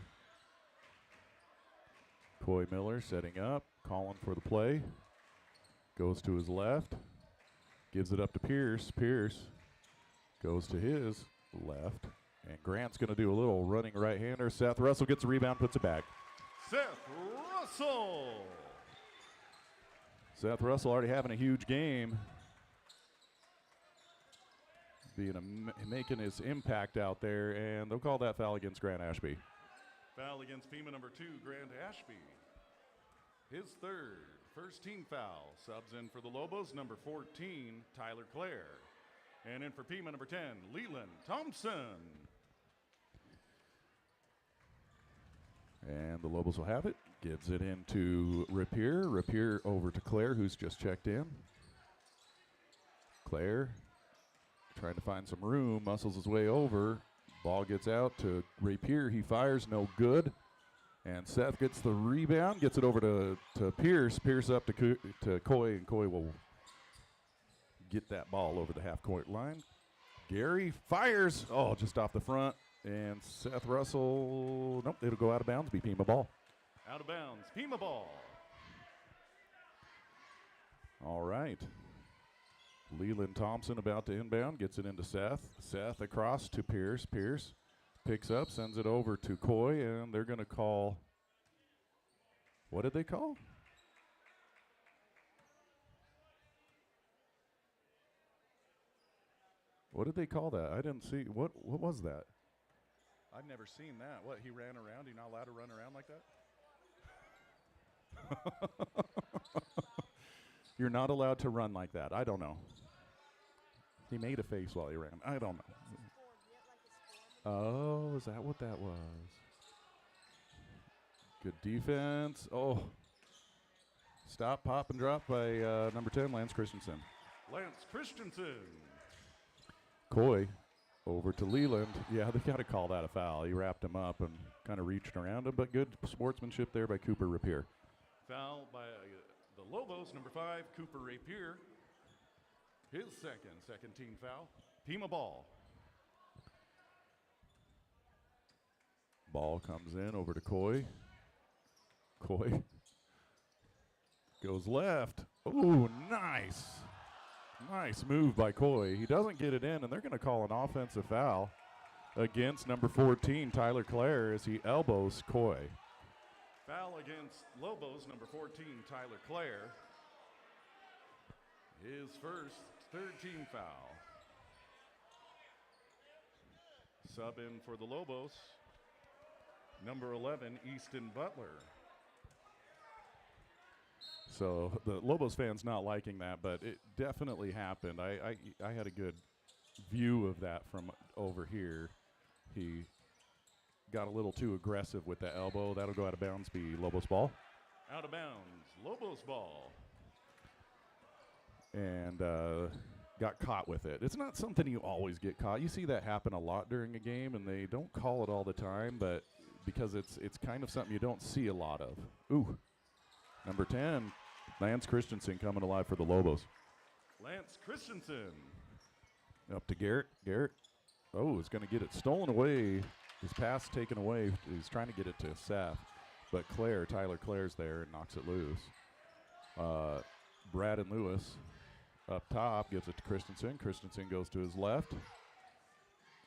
D: Coy Miller setting up, calling for the play. Goes to his left. Gives it up to Pierce. Pierce goes to his left. And Grant's going to do a little running right-hander. Seth Russell gets a rebound, puts it back.
C: Seth Russell.
D: Seth Russell already having a huge game. Making his impact out there, and they'll call that foul against Grant Ashby.
C: Foul against Pima number 2, Grant Ashby. His third, first team foul. Subs in for the Lobos, number 14, Tyler Clare. And in for Pima number 10, Leland Thompson.
D: And the Lobos will have it. Gives it into Rapier. Rapier over to Clare, who's just checked in. Clare trying to find some room, muscles his way over. Ball gets out to Rapier. He fires, no good. And Seth gets the rebound, gets it over to Pierce. Pierce up to Coy, and Coy will get that ball over the half-court line. Gary fires. Oh, just off the front. And Seth Russell, nope, it'll go out of bounds, be Pima ball.
C: Out of bounds, Pima ball.
D: All right. Leland Thompson about to inbound, gets it into Seth. Seth across to Pierce. Pierce picks up, sends it over to Coy, and they're going to call, what did they call? What did they call that? I didn't see. What was that?
C: I've never seen that. What, he ran around? You're not allowed to run around like that?
D: You're not allowed to run like that. I don't know. He made a face while he ran. I don't know. Oh, is that what that was? Good defense. Oh. Stop, pop, and drop by number 10, Lance Christensen.
C: Lance Christensen.
D: Coy over to Leland. Yeah, they got to call that a foul. He wrapped him up and kind of reached around him, but good sportsmanship there by Cooper Rapier.
C: Foul by the Lobos, number 5, Cooper Rapier. His second team foul. Pima ball.
D: Ball comes in over to Coy. Coy goes left. Ooh, nice. Nice move by Coy. He doesn't get it in, and they're going to call an offensive foul against number 14, Tyler Clare, as he elbows Coy.
C: Foul against Lobos, number 14, Tyler Clare. His third team foul. Sub in for the Lobos, number 11, Easton Butler.
D: So the Lobos fans not liking that, but it definitely happened. I had a good view of that from over here. He got a little too aggressive with the elbow. That'll go out of bounds, be Lobos ball.
C: Out of bounds, Lobos ball.
D: And got caught with it. It's not something you always get caught. You see that happen a lot during a game, and they don't call it all the time, but because it's kind of something you don't see a lot of. Ooh, number 10, Lance Christensen coming alive for the Lobos.
C: Lance Christensen.
D: Up to Garrett. Garrett, oh, is going to get it stolen away. His pass taken away. He's trying to get it to Seth, but Tyler Clare's there and knocks it loose. Brad and Lewis up top, gives it to Christensen. Christensen goes to his left.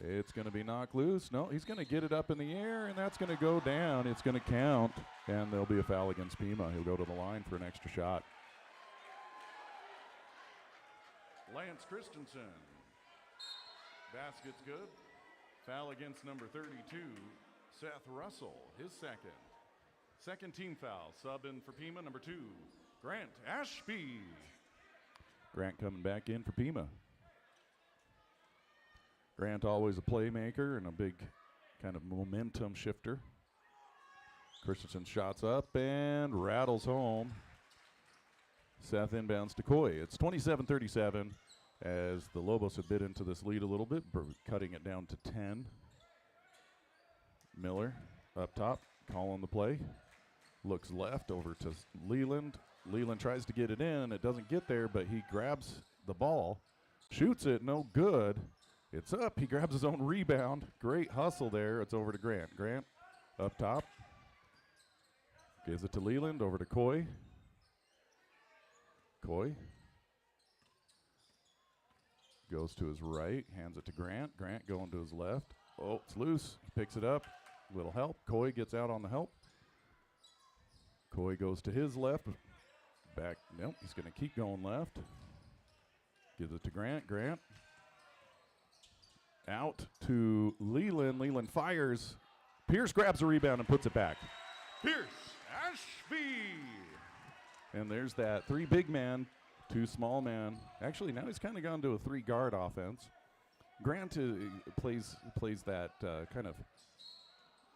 D: It's going to be knocked loose. No, he's going to get it up in the air, and that's going to go down. It's going to count, and there'll be a foul against Pima. He'll go to the line for an extra shot.
C: Lance Christensen. Basket's good. Foul against number 32, Seth Russell, his second. Second team foul. Sub in for Pima, number 2, Grant Ashby.
D: Grant coming back in for Pima. Grant always a playmaker and a big kind of momentum shifter. Christensen shots up and rattles home. Seth inbounds to Coy. It's 27-37 as the Lobos have bit into this lead a little bit, cutting it down to 10. Miller up top, calling the play. Looks left over to Leland. Leland tries to get it in. It doesn't get there, but he grabs the ball, shoots it, no good. It's up. He grabs his own rebound. Great hustle there. It's over to Grant. Grant up top. Gives it to Leland, over to Coy. Coy goes to his right, hands it to Grant. Grant going to his left. Oh, it's loose. He picks it up. Little help. Coy gets out on the help. Coy goes to his left. Back. Nope, he's going to keep going left. Gives it to Grant. Grant out to Leland. Leland fires. Pierce grabs a rebound and puts it back.
C: Pierce Ashby.
D: And there's that 3 big man, 2 small man. Actually, now he's kind of gone to a 3 guard offense. Grant plays that kind of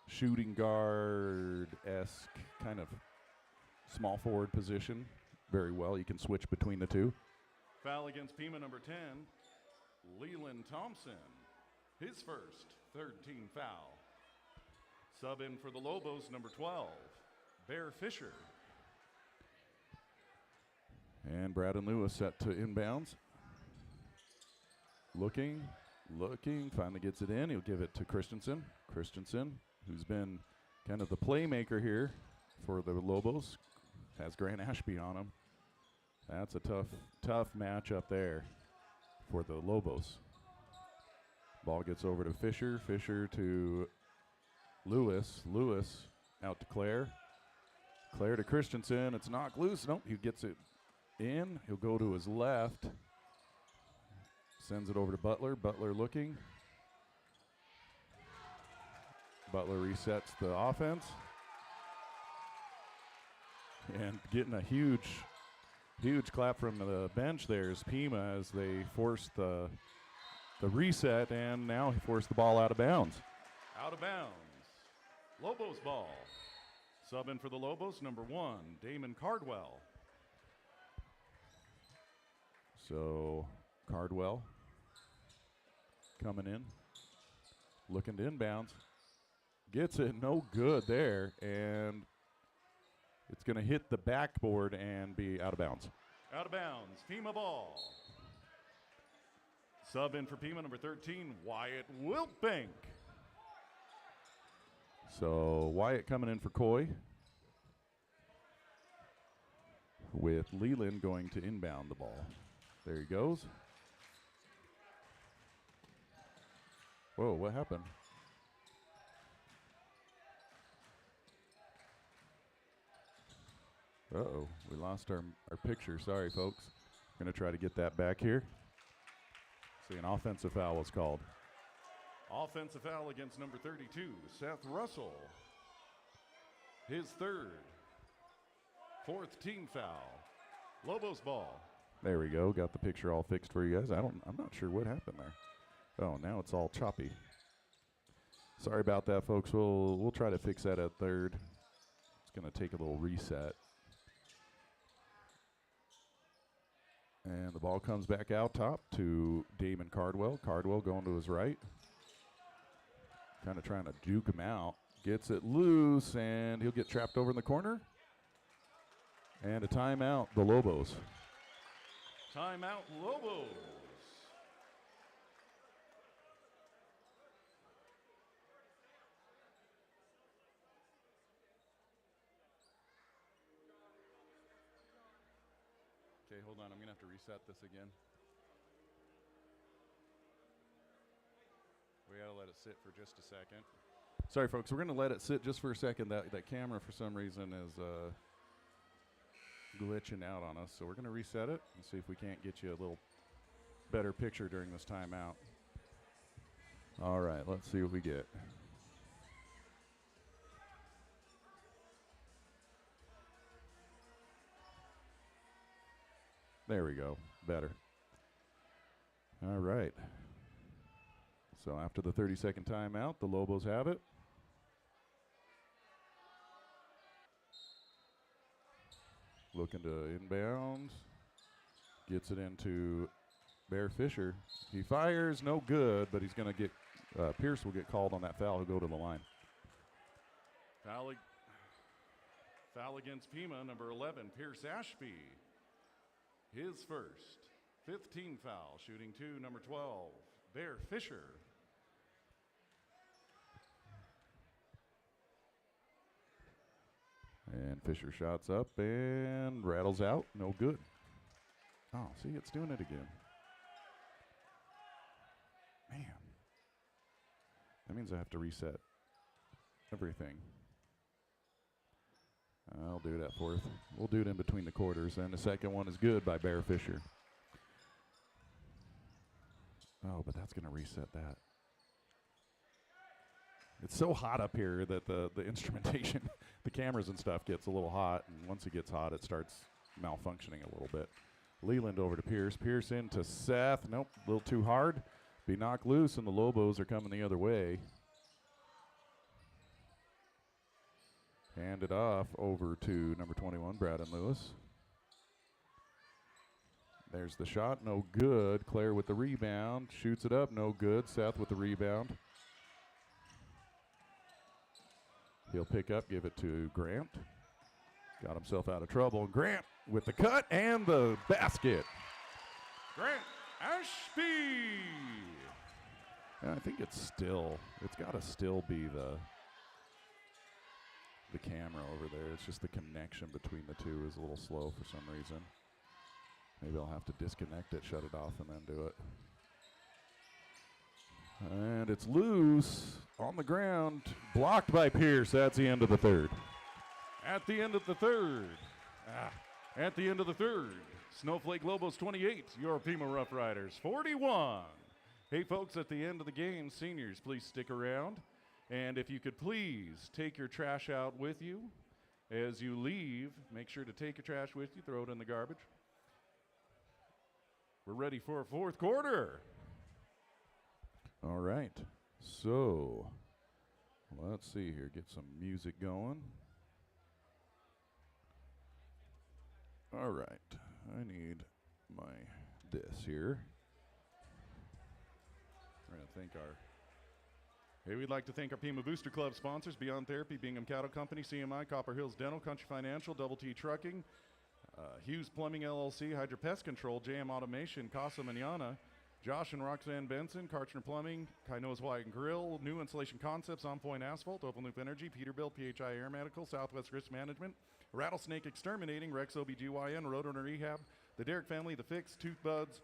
D: shooting guard-esque kind of small forward position very well. You can switch between the two.
C: Foul against Pima, number 10, Leland Thompson. His first. third team foul. Sub in for the Lobos, number 12, Bear Fisher.
D: And Braden Lewis set to inbounds. Looking, finally gets it in. He'll give it to Christensen. Christensen, who's been kind of the playmaker here for the Lobos, has Grant Ashby on him. That's a tough match up there for the Lobos. Ball gets over to Fisher. Fisher to Lewis. Lewis out to Claire. Claire to Christensen. It's knocked loose. Nope, he gets it in. He'll go to his left. Sends it over to Butler. Butler looking. Butler resets the offense. And getting a huge clap from the bench there is Pima as they force the reset, and now he forced the ball out of bounds.
C: Out of bounds. Lobos ball. Sub in for the Lobos, number 1, Damon Cardwell.
D: So Cardwell coming in, looking to inbounds. Gets it, no good there, and it's going to hit the backboard and be out of bounds.
C: Out of bounds, Pima ball. Sub in for Pima, number 13, Wyatt Wiltbank.
D: So Wyatt coming in for Coy, with Leland going to inbound the ball. There he goes. Whoa, what happened? Uh-oh, we lost our picture. Sorry, folks. Going to try to get that back here. See, an offensive foul was called.
C: Offensive foul against number 32, Seth Russell. His third. Fourth team foul. Lobos ball.
D: There we go. Got the picture all fixed for you guys. I'm not sure what happened there. Oh, now it's all choppy. Sorry about that, folks. We'll try to fix that at third. It's going to take a little reset. And the ball comes back out top to Damon Cardwell. Cardwell going to his right. Kind of trying to juke him out. Gets it loose, and he'll get trapped over in the corner. And a timeout, the Lobos.
C: Timeout, Lobos.
D: Okay, hold on. I'm going to have to reset this again. We got to let it sit for just a second. Sorry, folks. We're going to let it sit just for a second. That camera, for some reason, is glitching out on us. So we're going to reset it and see if we can't get you a little better picture during this timeout. All right, let's see what we get. There we go. Better. All right. So after the 30-second timeout, the Lobos have it. Looking to inbounds. Gets it into Bear Fisher. He fires, no good, but he's going to get, Pierce will get called on that foul. He'll go to the line.
C: Foul against Pima, number 11, Pierce Ashby. His first. 15 foul, shooting 2, number 12, Bear Fisher.
D: And Fisher shots up and rattles out. No good. Oh, see, it's doing it again. Man. That means I have to reset everything. I'll do that fourth. We'll do it in between the quarters. And the second one is good by Bear Fisher. Oh, but that's going to reset that. It's so hot up here that the instrumentation, the cameras and stuff gets a little hot. And once it gets hot, it starts malfunctioning a little bit. Leland over to Pierce. Pierce into Seth. Nope, a little too hard. Be knocked loose, and the Lobos are coming the other way. Hand it off over to number 21, Braden Lewis. There's the shot, no good. Claire with the rebound. Shoots it up, no good. Seth with the rebound. He'll pick up, give it to Grant. Got himself out of trouble. Grant with the cut and the basket.
C: Grant Ashby.
D: And I think it's got to still be the camera over there. It's just the connection between the two is a little slow for some reason. Maybe I'll have to disconnect it, shut it off, and then do it. And it's loose on the ground, blocked by Pierce. That's the end of the third.
C: At the end of the third. At the end of the third. Snowflake Lobos 28, your Pima Rough Riders 41. Hey folks, at the end of the game, seniors, please stick around. And if you could please take your trash out with you. As you leave, make sure to take your trash with you, throw it in the garbage. We're ready for a fourth quarter.
D: All right, so let's see here, get some music going. All right, I need this here.
C: We're going to thank we'd like to thank our Pima Booster Club sponsors, Beyond Therapy, Bingham Cattle Company, CMI, Copper Hills Dental, Country Financial, Double T Trucking, Hughes Plumbing LLC, Hydro Pest Control, JM Automation, Casa Manana, Josh and Roxanne Benson, Karchner Plumbing, Kainoa's White and Grill, New Insulation Concepts, On Point Asphalt, Open Loop Energy, Peterbilt, PHI Air Medical, Southwest Risk Management, Rattlesnake Exterminating, Rex OBGYN, Roadrunner Rehab, The Derrick Family, The Fix, Tooth Buds,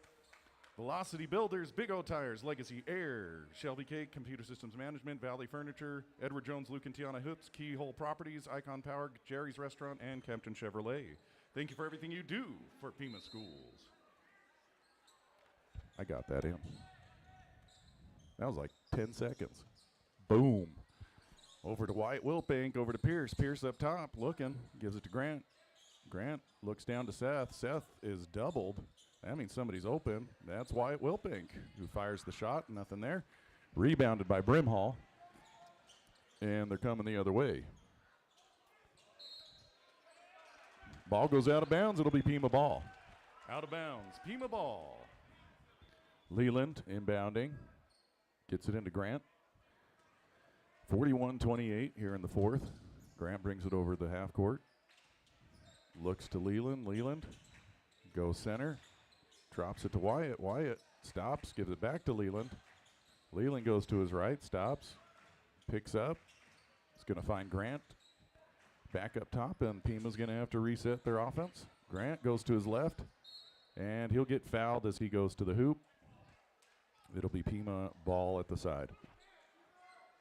C: Velocity Builders, Big O Tires, Legacy Air, Shelby Cake, Computer Systems Management, Valley Furniture, Edward Jones, Luke and Tiana Hoops, Keyhole Properties, Icon Power, Jerry's Restaurant, and Kempton Chevrolet. Thank you for everything you do for Pima Schools.
D: I got that in. That was like 10 seconds. Boom. Over to Wyatt Wilpink, over to Pierce. Pierce up top, looking, gives it to Grant. Grant looks down to Seth. Seth is doubled. That means somebody's open. That's Wyatt Wilpink, who fires the shot. Nothing there. Rebounded by Brimhall. And they're coming the other way. Ball goes out of bounds. It'll be Pima ball.
C: Out of bounds, Pima ball.
D: Leland inbounding. Gets it into Grant. 41-28 here in the fourth. Grant brings it over the half court. Looks to Leland. Leland goes center. Drops it to Wyatt. Wyatt stops, gives it back to Leland. Leland goes to his right, stops, picks up. He's going to find Grant back up top, and Pima's going to have to reset their offense. Grant goes to his left, and he'll get fouled as he goes to the hoop. It'll be Pima ball at the side.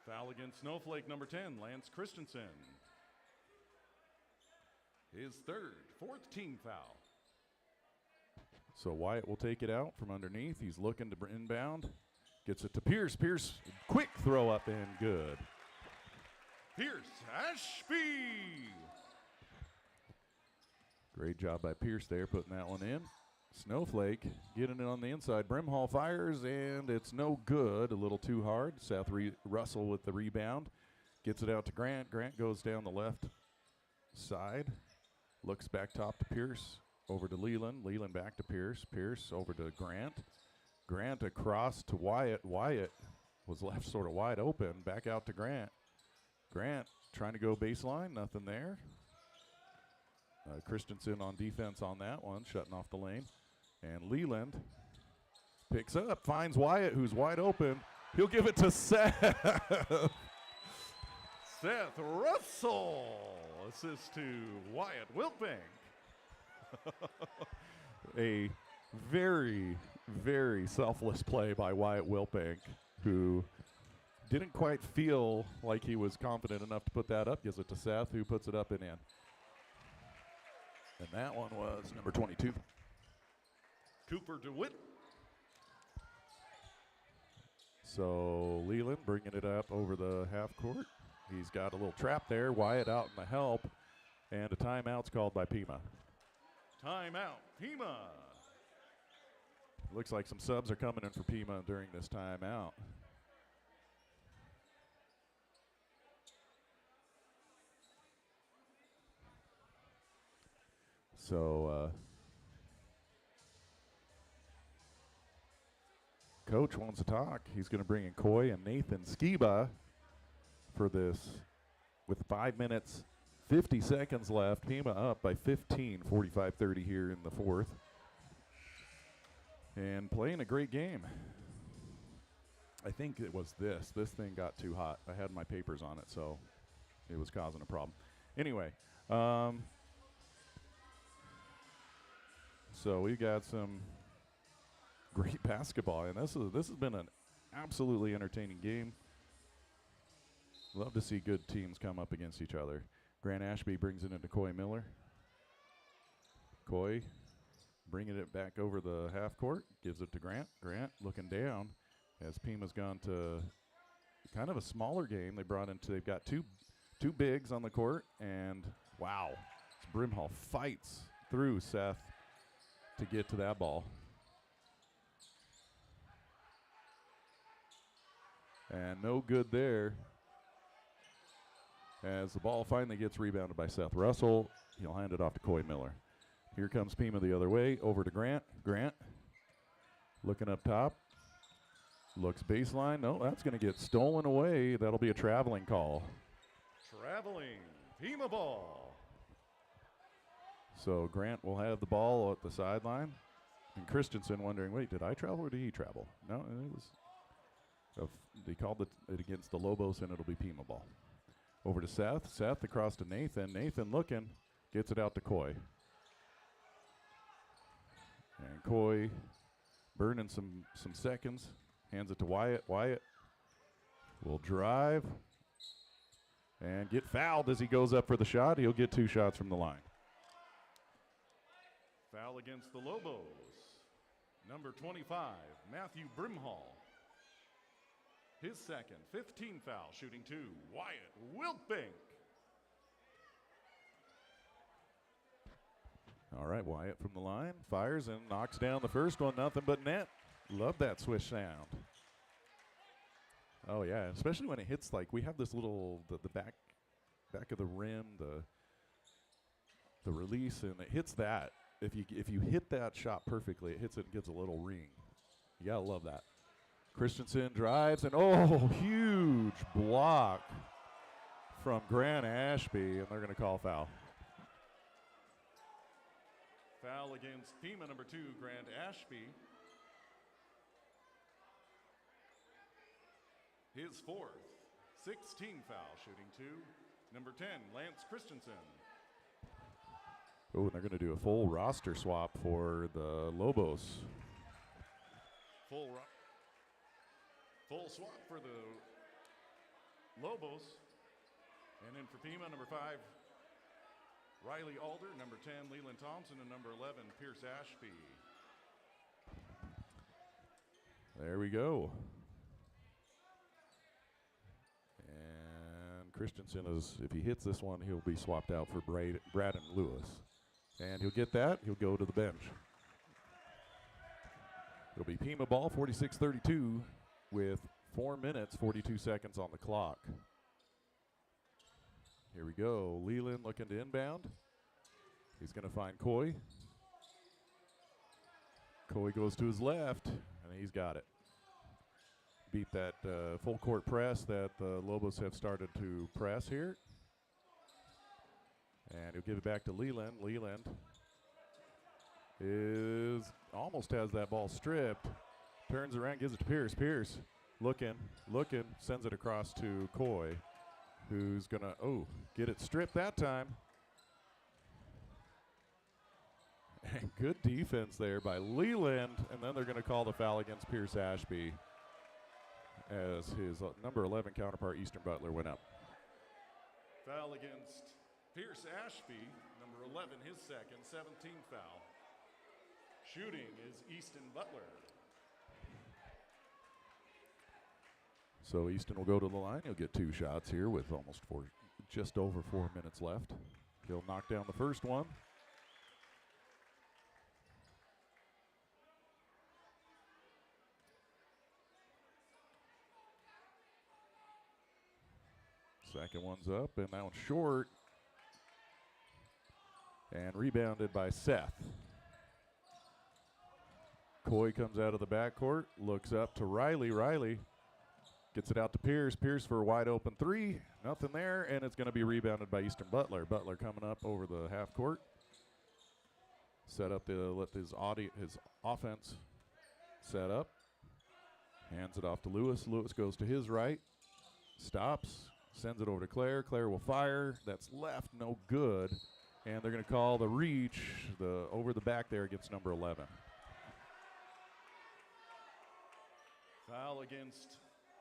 C: Foul against Snowflake, number 10, Lance Christensen. His fourth team foul.
D: So Wyatt will take it out from underneath. He's looking to inbound. Gets it to Pierce. Pierce, quick throw up and good.
C: Pierce Ashby.
D: Great job by Pierce there, putting that one in. Snowflake getting it on the inside. Brimhall fires, and it's no good. A little too hard. Seth Russell with the rebound. Gets it out to Grant. Grant goes down the left side. Looks back top to Pierce. Over to Leland. Leland back to Pierce. Pierce over to Grant. Grant across to Wyatt. Wyatt was left sort of wide open. Back out to Grant. Grant trying to go baseline. Nothing there. Christensen on defense on that one, shutting off the lane. And Leland picks up, finds Wyatt, who's wide open. He'll give it to Seth.
C: Seth Russell. Assist to Wyatt Wilpink.
D: A very, very selfless play by Wyatt Wilpink, who didn't quite feel like he was confident enough to put that up. Gives it to Seth, who puts it up and in. And that one was number 22.
C: Cooper DeWitt.
D: So Leland bringing it up over the half court. He's got a little trap there. Wyatt out in the help. And a timeout's called by Pima.
C: Timeout, Pima.
D: Looks like some subs are coming in for Pima during this timeout. So, Coach wants to talk. He's going to bring in Coy and Nathan Skiba for this with 5 minutes, 50 seconds left. Pima up by 15, 45-30 here in the fourth. And playing a great game. I think it was this. This thing got too hot. I had my papers on it, so it was causing a problem. Anyway, so we got some great basketball, and this has been an absolutely entertaining game. Love to see good teams come up against each other. Grant Ashby brings it into Coy Miller. Coy bringing it back over the half court, gives it to Grant. Grant looking down as Pima's gone to kind of a smaller game. They've got two bigs on the court, and wow, Brimhall fights through Seth to get to that ball. And no good there. As the ball finally gets rebounded by Seth Russell, he'll hand it off to Coy Miller. Here comes Pima the other way, over to Grant. Grant looking up top. Looks baseline. No, that's going to get stolen away. That'll be a traveling call.
C: Traveling Pima ball.
D: So Grant will have the ball at the sideline. And Christensen wondering, wait, did I travel or did he travel? No, it was. They called it against the Lobos, and it'll be Pima ball. Over to Seth. Seth across to Nathan. Nathan looking. Gets it out to Coy. And Coy burning some seconds. Hands it to Wyatt. Wyatt will drive and get fouled as he goes up for the shot. He'll get 2 shots from the line.
C: Foul against the Lobos. Number 25, Matthew Brimhall. His second, 15 foul, shooting 2, Wyatt Wiltbank.
D: All right, Wyatt from the line, fires and knocks down the first one, nothing but net. Love that swish sound. Oh yeah, especially when it hits, like we have this little, the back of the rim, the release, and it hits that. If you hit that shot perfectly, it hits it and gives a little ring. You gotta love that. Christensen drives, and oh, huge block from Grant Ashby, and they're going to call foul.
C: Foul against Pima, number 2, Grant Ashby. His fourth, 16 foul, shooting 2. Number 10, Lance Christensen.
D: Oh, and they're going to do a full roster swap for the Lobos.
C: Full swap for the Lobos. And then for Pima, number 5, Riley Alder, number 10, Leland Thompson, and number 11, Pierce Ashby.
D: There we go. And Christensen is, if he hits this one, he'll be swapped out for Braden Lewis. And he'll get that. He'll go to the bench. It'll be Pima ball, 46-32, with 4 minutes, 42 seconds on the clock. Here we go. Leland looking to inbound. He's going to find Coy. Coy goes to his left, and he's got it. Beat that full court press that the Lobos have started to press here. And he'll give it back to Leland. Leland almost has that ball stripped. Turns around, gives it to Pierce. Pierce looking, sends it across to Coy, who's going to, get it stripped that time. And good defense there by Leland. And then they're going to call the foul against Pierce Ashby as his number 11 counterpart, Easton Butler, went up.
C: Foul against Pierce Ashby, number 11, his second, 17th foul. Shooting is Easton Butler.
D: So Easton will go to the line. He'll get 2 shots here with just over 4 minutes left. He'll knock down the first one. Second one's up, and that one's short. And rebounded by Seth. Coy comes out of the backcourt, looks up to Riley. Riley Gets it out to Pierce. Pierce for a wide open three. Nothing there, and it's going to be rebounded by Easton Butler. Butler coming up over the half court. Set up to let his offense set up. Hands it off to Lewis. Lewis goes to his right. Stops. Sends it over to Claire. Claire will fire. That's left. No good. And they're going to call the reach over the back there against number 11.
C: Foul against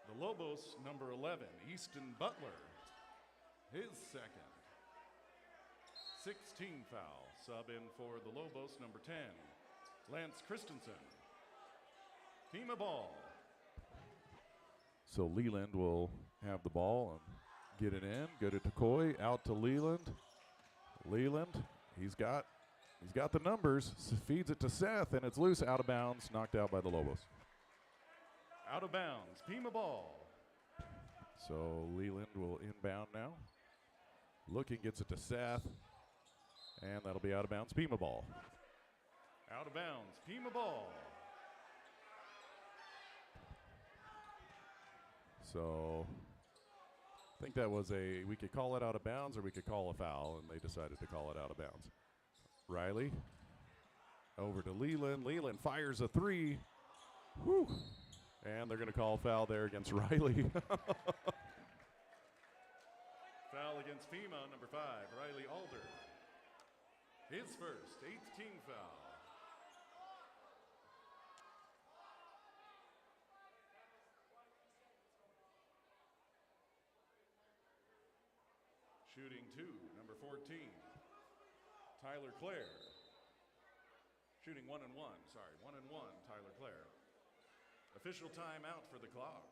C: the Lobos, number 11, Easton Butler. His second. 16 foul. Sub in for the Lobos, number 10, Lance Christensen. Pima ball.
D: So Leland will have the ball and get it in. Good to Coy. Out to Leland. Leland, he's got the numbers. Feeds it to Seth, and it's loose, out of bounds, knocked out by the Lobos.
C: Out of bounds, Pima ball.
D: So Leland will inbound now. Looking, gets it to Seth, and that'll be out of bounds, Pima ball.
C: Out of bounds, Pima ball.
D: So I think that was we could call it out of bounds or we could call a foul, and they decided to call it out of bounds. Riley over to Leland. Leland fires a three. Whew. And they're going to call a foul there against Riley.
C: Foul against Pima, number 5, Riley Alder. His first, 8th team foul. Shooting 2, number 14, Tyler Clare. Shooting 1 and 1, 1 and 1, Tyler Clare. Official timeout for the clock.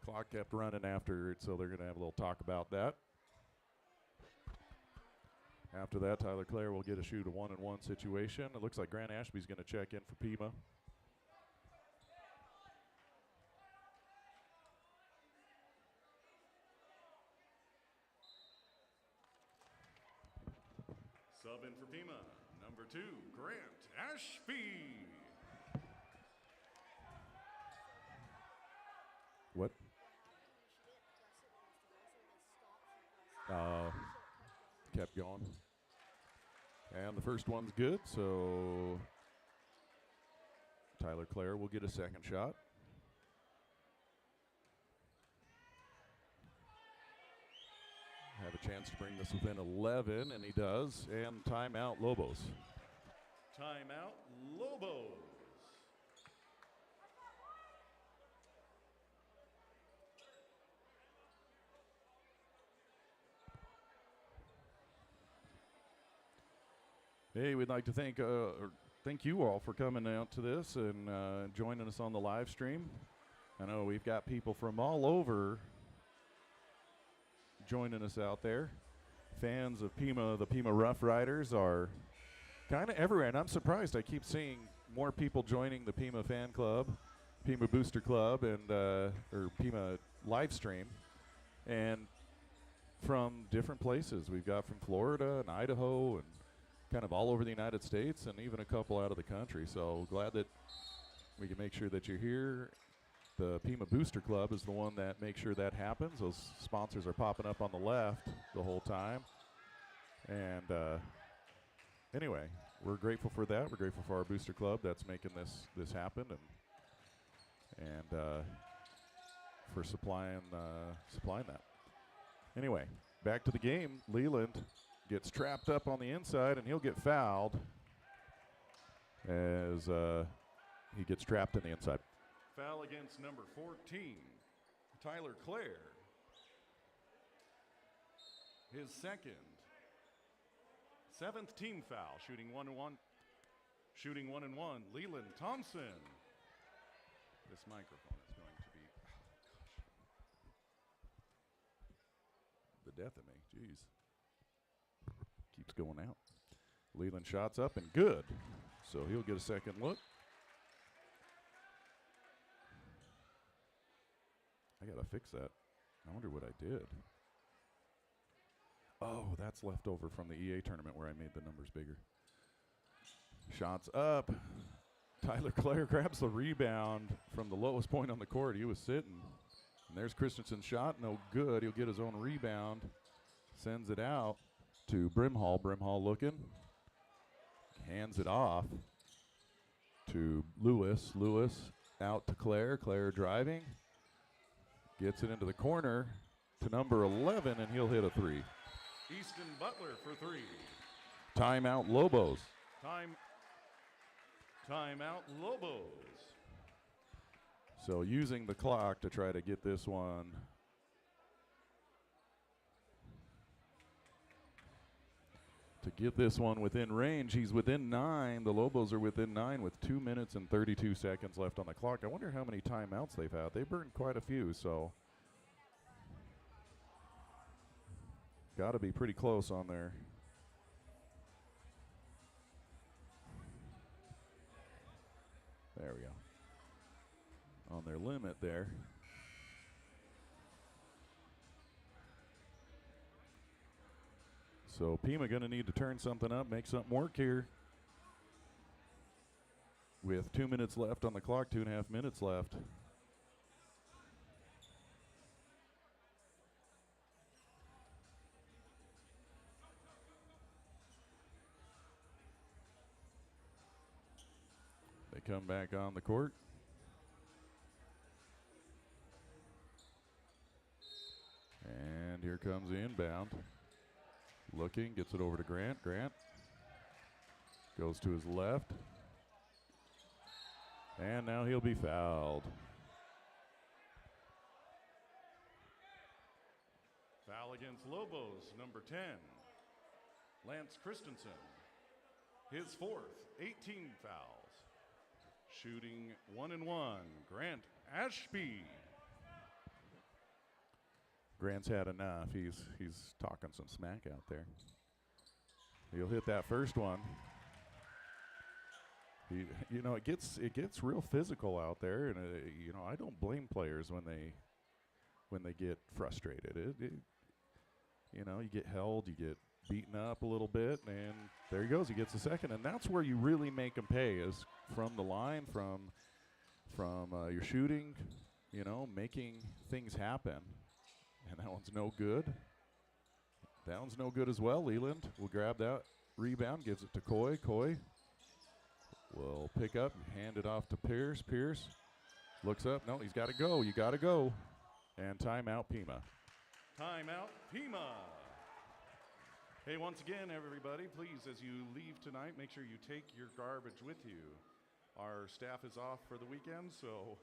D: Clock kept running after it, so they're going to have a little talk about that. After that, Tyler Clare will get a shoot a 1 and 1 situation. It looks like Grant Ashby's going to check in for Pima.
C: Sub in for Pima, number 2, Grant Ashby.
D: What? Kept going. And the first one's good, so Tyler Clare will get a second shot. Have a chance to bring this within 11, and he does. And timeout, Lobos.
C: Timeout, Lobos.
D: Hey, we'd like to thank you all for coming out to this and joining us on the live stream. I know we've got people from all over joining us out there. Fans of Pima, the Pima Rough Riders are kind of everywhere, and I'm surprised. I keep seeing more people joining the Pima fan club, Pima Booster Club, and or Pima live stream, and from different places. We've got from Florida and Idaho and kind of all over the United States, and even a couple out of the country. So glad that we can make sure that you're here. The Pima Booster Club is the one that makes sure that happens. Those sponsors are popping up on the left the whole time. And anyway, we're grateful for that. We're grateful for our Booster Club that's making this happen, and for supplying that. Anyway, back to the game. Leland gets trapped up on the inside, and he'll get fouled as he gets trapped in the inside.
C: Foul against number 14, Tyler Clare. His second. 7th team foul, shooting 1 and 1. Shooting 1 and 1, Leland Thompson. This microphone is going to be,
D: The death of me, jeez. Keeps going out. Leland shots up and good. So he'll get a second look. I gotta fix that. I wonder what I did. Oh, that's left over from the EA tournament where I made the numbers bigger. Shots up. Tyler Clare grabs the rebound from the lowest point on the court. He was sitting. And there's Christensen's shot. No good. He'll get his own rebound. Sends it out to Brimhall. Brimhall looking. Hands it off to Lewis. Lewis out to Clare. Clare driving. Gets it into the corner to number 11, and he'll hit a three.
C: Easton Butler for three.
D: Timeout Lobos.
C: Timeout Lobos.
D: So using the clock to try to get this one within range. He's within 9. The Lobos are within 9 with 2 minutes and 32 seconds left on the clock. I wonder how many timeouts they've had. They burned quite a few, so got to be pretty close on there. There we go. On their limit there. So Pima going to need to turn something up, make something work here. With 2 minutes left on the clock, 2.5 minutes left. They come back on the court. And here comes the inbound. Looking, gets it over to Grant. Grant goes to his left. And now he'll be fouled.
C: Foul against Lobos, number 10, Lance Christensen. His fourth, 18 fouls. Shooting 1 and 1, Grant Ashby.
D: Grant's had enough. He's talking some smack out there. He'll hit that first one. It gets real physical out there, and I don't blame players when they get frustrated. You get held, you get beaten up a little bit, and there he goes. He gets a second, and that's where you really make them pay, is from the line, from your shooting, making things happen. And that one's no good. That one's no good as well. Leland will grab that rebound, gives it to Coy. Coy will pick up, hand it off to Pierce. Pierce looks up. No, he's got to go. You got to go. And timeout Pima.
C: Timeout Pima. Hey, once again, everybody, please, as you leave tonight, make sure you take your garbage with you. Our staff is off for the weekend, so...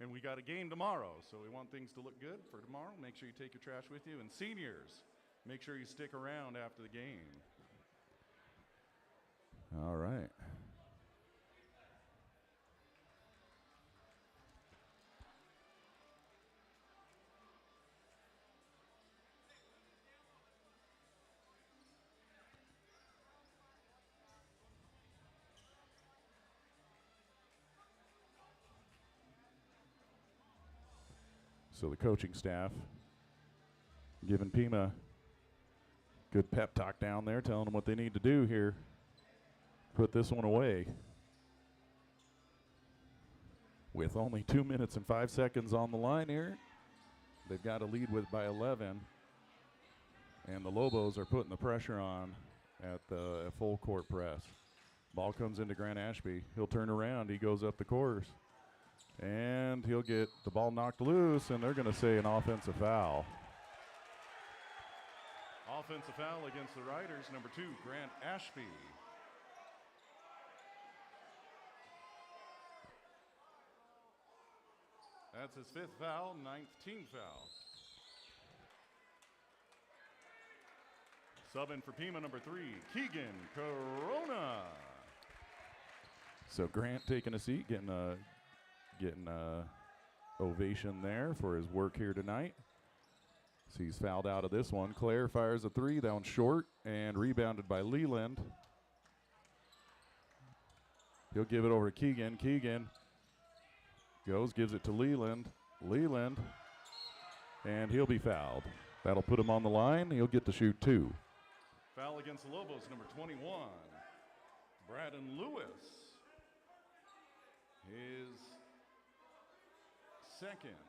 C: And we got a game tomorrow, so we want things to look good for tomorrow. Make sure you take your trash with you. And seniors, make sure you stick around after the game.
D: All right. So the coaching staff giving Pima good pep talk down there, telling them what they need to do here. Put this one away. With only 2 minutes and 5 seconds on the line here, they've got to lead by 11. And the Lobos are putting the pressure on at the full court press. Ball comes into Grant Ashby. He'll turn around. He goes up the course. And he'll get the ball knocked loose, and they're going to say an offensive foul.
C: Offensive foul against the Riders, number 2, Grant Ashby. That's his 5th foul, 9th team foul. Subbing for Pima, number 3, Keegan Corona.
D: So Grant taking a seat, getting a ovation there for his work here tonight. So he's fouled out of this one. Clare fires a 3 down short and rebounded by Leland. He'll give it over to Keegan. Keegan gives it to Leland. Leland, and he'll be fouled. That'll put him on the line. He'll get to shoot 2.
C: Foul against the Lobos, number 21, Braden Lewis. his second,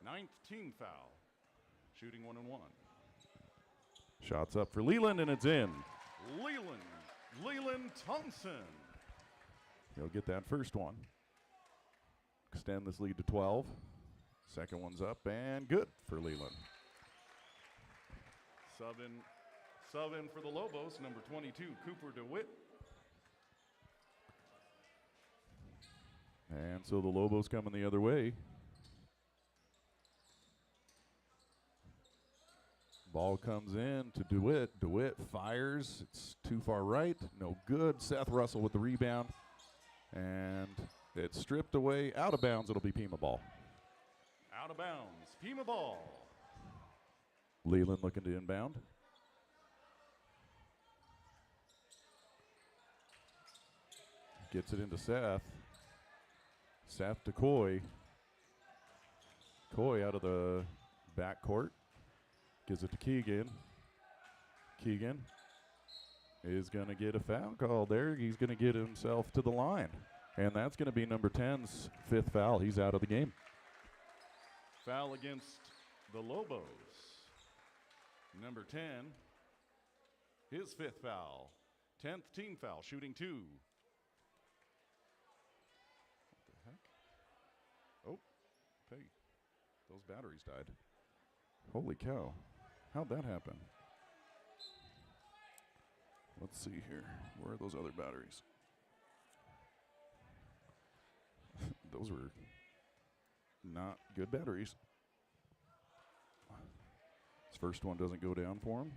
C: 9th team foul. Shooting 1 and 1.
D: Shots up for Leland, and it's in.
C: Leland Thompson.
D: He'll get that first one. Extend this lead to 12. Second one's up and good for Leland.
C: Sub in for the Lobos, number 22, Cooper DeWitt.
D: And so the Lobos coming the other way. Ball comes in to DeWitt. DeWitt fires. It's too far right. No good. Seth Russell with the rebound. And it's stripped away. Out of bounds. It'll be Pima ball.
C: Out of bounds, Pima ball.
D: Leland looking to inbound. Gets it into Seth. Seth to Coy. Coy out of the backcourt. Gives it to Keegan. Keegan is going to get a foul call there. He's going to get himself to the line. And that's going to be number 10's 5th foul. He's out of the game.
C: Foul against the Lobos. Number 10, his 5th foul. 10th team foul, shooting 2. What the heck? Oh, hey, those batteries died.
D: Holy cow. How'd that happen? Let's see here. Where are those other batteries? Those were not good batteries. This first one doesn't go down for him.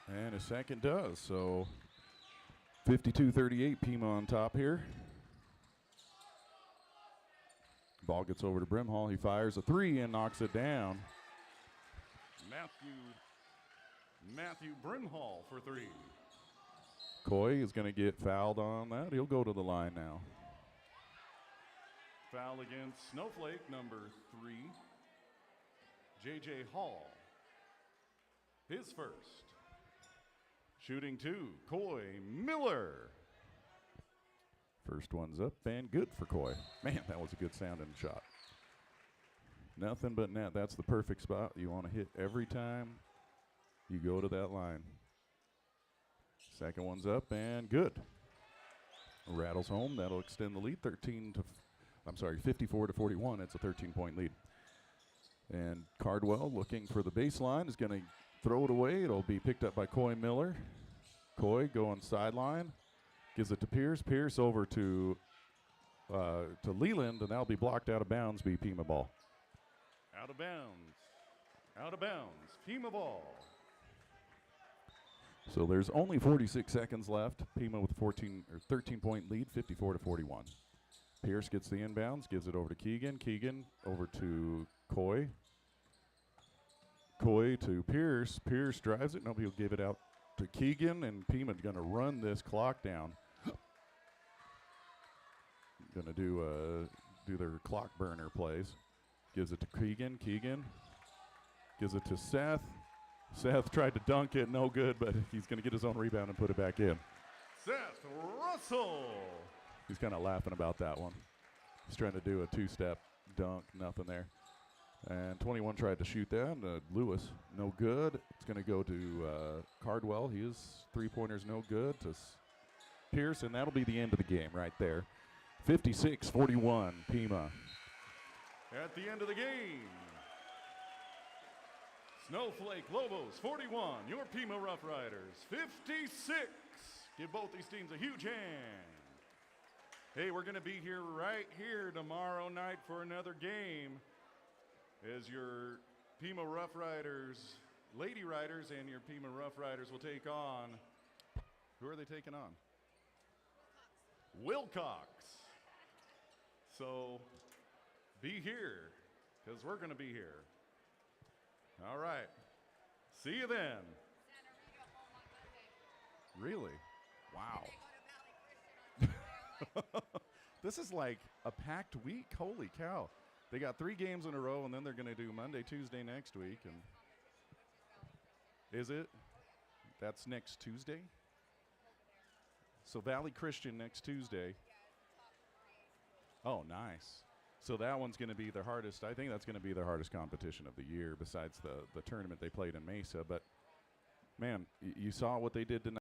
D: And a second does, so 52-38, Pima on top here. Ball gets over to Brimhall. He fires a 3 and knocks it down.
C: Matthew Brimhall for 3.
D: Coy is going to get fouled on that. He'll go to the line now.
C: Foul against Snowflake, number 3, J.J. Hall. His first. Shooting 2, Coy Miller.
D: First one's up and good for Coy. Man, that was a good sounding shot. Nothing but net. That's the perfect spot you want to hit every time you go to that line. Second one's up and good. Rattles home. That'll extend the lead 54 to 41. It's a 13-point lead. And Cardwell looking for the baseline is going to throw it away. It'll be picked up by Coy Miller. Coy going sideline. Gives it to Pierce. Pierce over to Leland, and that'll be blocked out of bounds. Be Pima ball.
C: Out of bounds. Out of bounds. Pima ball.
D: So there's only 46 seconds left. Pima with a 13-point lead, 54 to 41. Pierce gets the inbounds, gives it over to Keegan. Keegan over to Coy. Coy to Pierce. Pierce drives it. Nobody will give it out to Keegan, and Pima's going to run this clock down. Going to do their clock burner plays. Gives it to Keegan. Keegan gives it to Seth. Seth tried to dunk it, no good, but he's going to get his own rebound and put it back in.
C: Seth Russell.
D: He's kind of laughing about that one. He's trying to do a 2-step dunk, nothing there. And 21 tried to shoot that. Lewis, no good. It's going to go to Cardwell. His 3-pointer's no good to Pierce, and that'll be the end of the game right there. 56-41, Pima.
C: At the end of the game, Snowflake Lobos 41, your Pima Rough Riders 56. Give both these teams a huge hand. Hey, we're going to be here right here tomorrow night for another game as your Pima Rough Riders, Lady Riders, and your Pima Rough Riders will take on, who are they taking on? Wilcox. So be here, because we're going to be here. All right. See you then. Really? Wow. This is like a packed week. Holy cow. They got 3 games in a row, and then they're going to do Monday, Tuesday next week. And is it? That's next Tuesday? So Valley Christian next Tuesday. Oh, nice. So that one's going to be their hardest. I think that's going to be their hardest competition of the year besides the tournament they played in Mesa. But, man, you saw what they did tonight.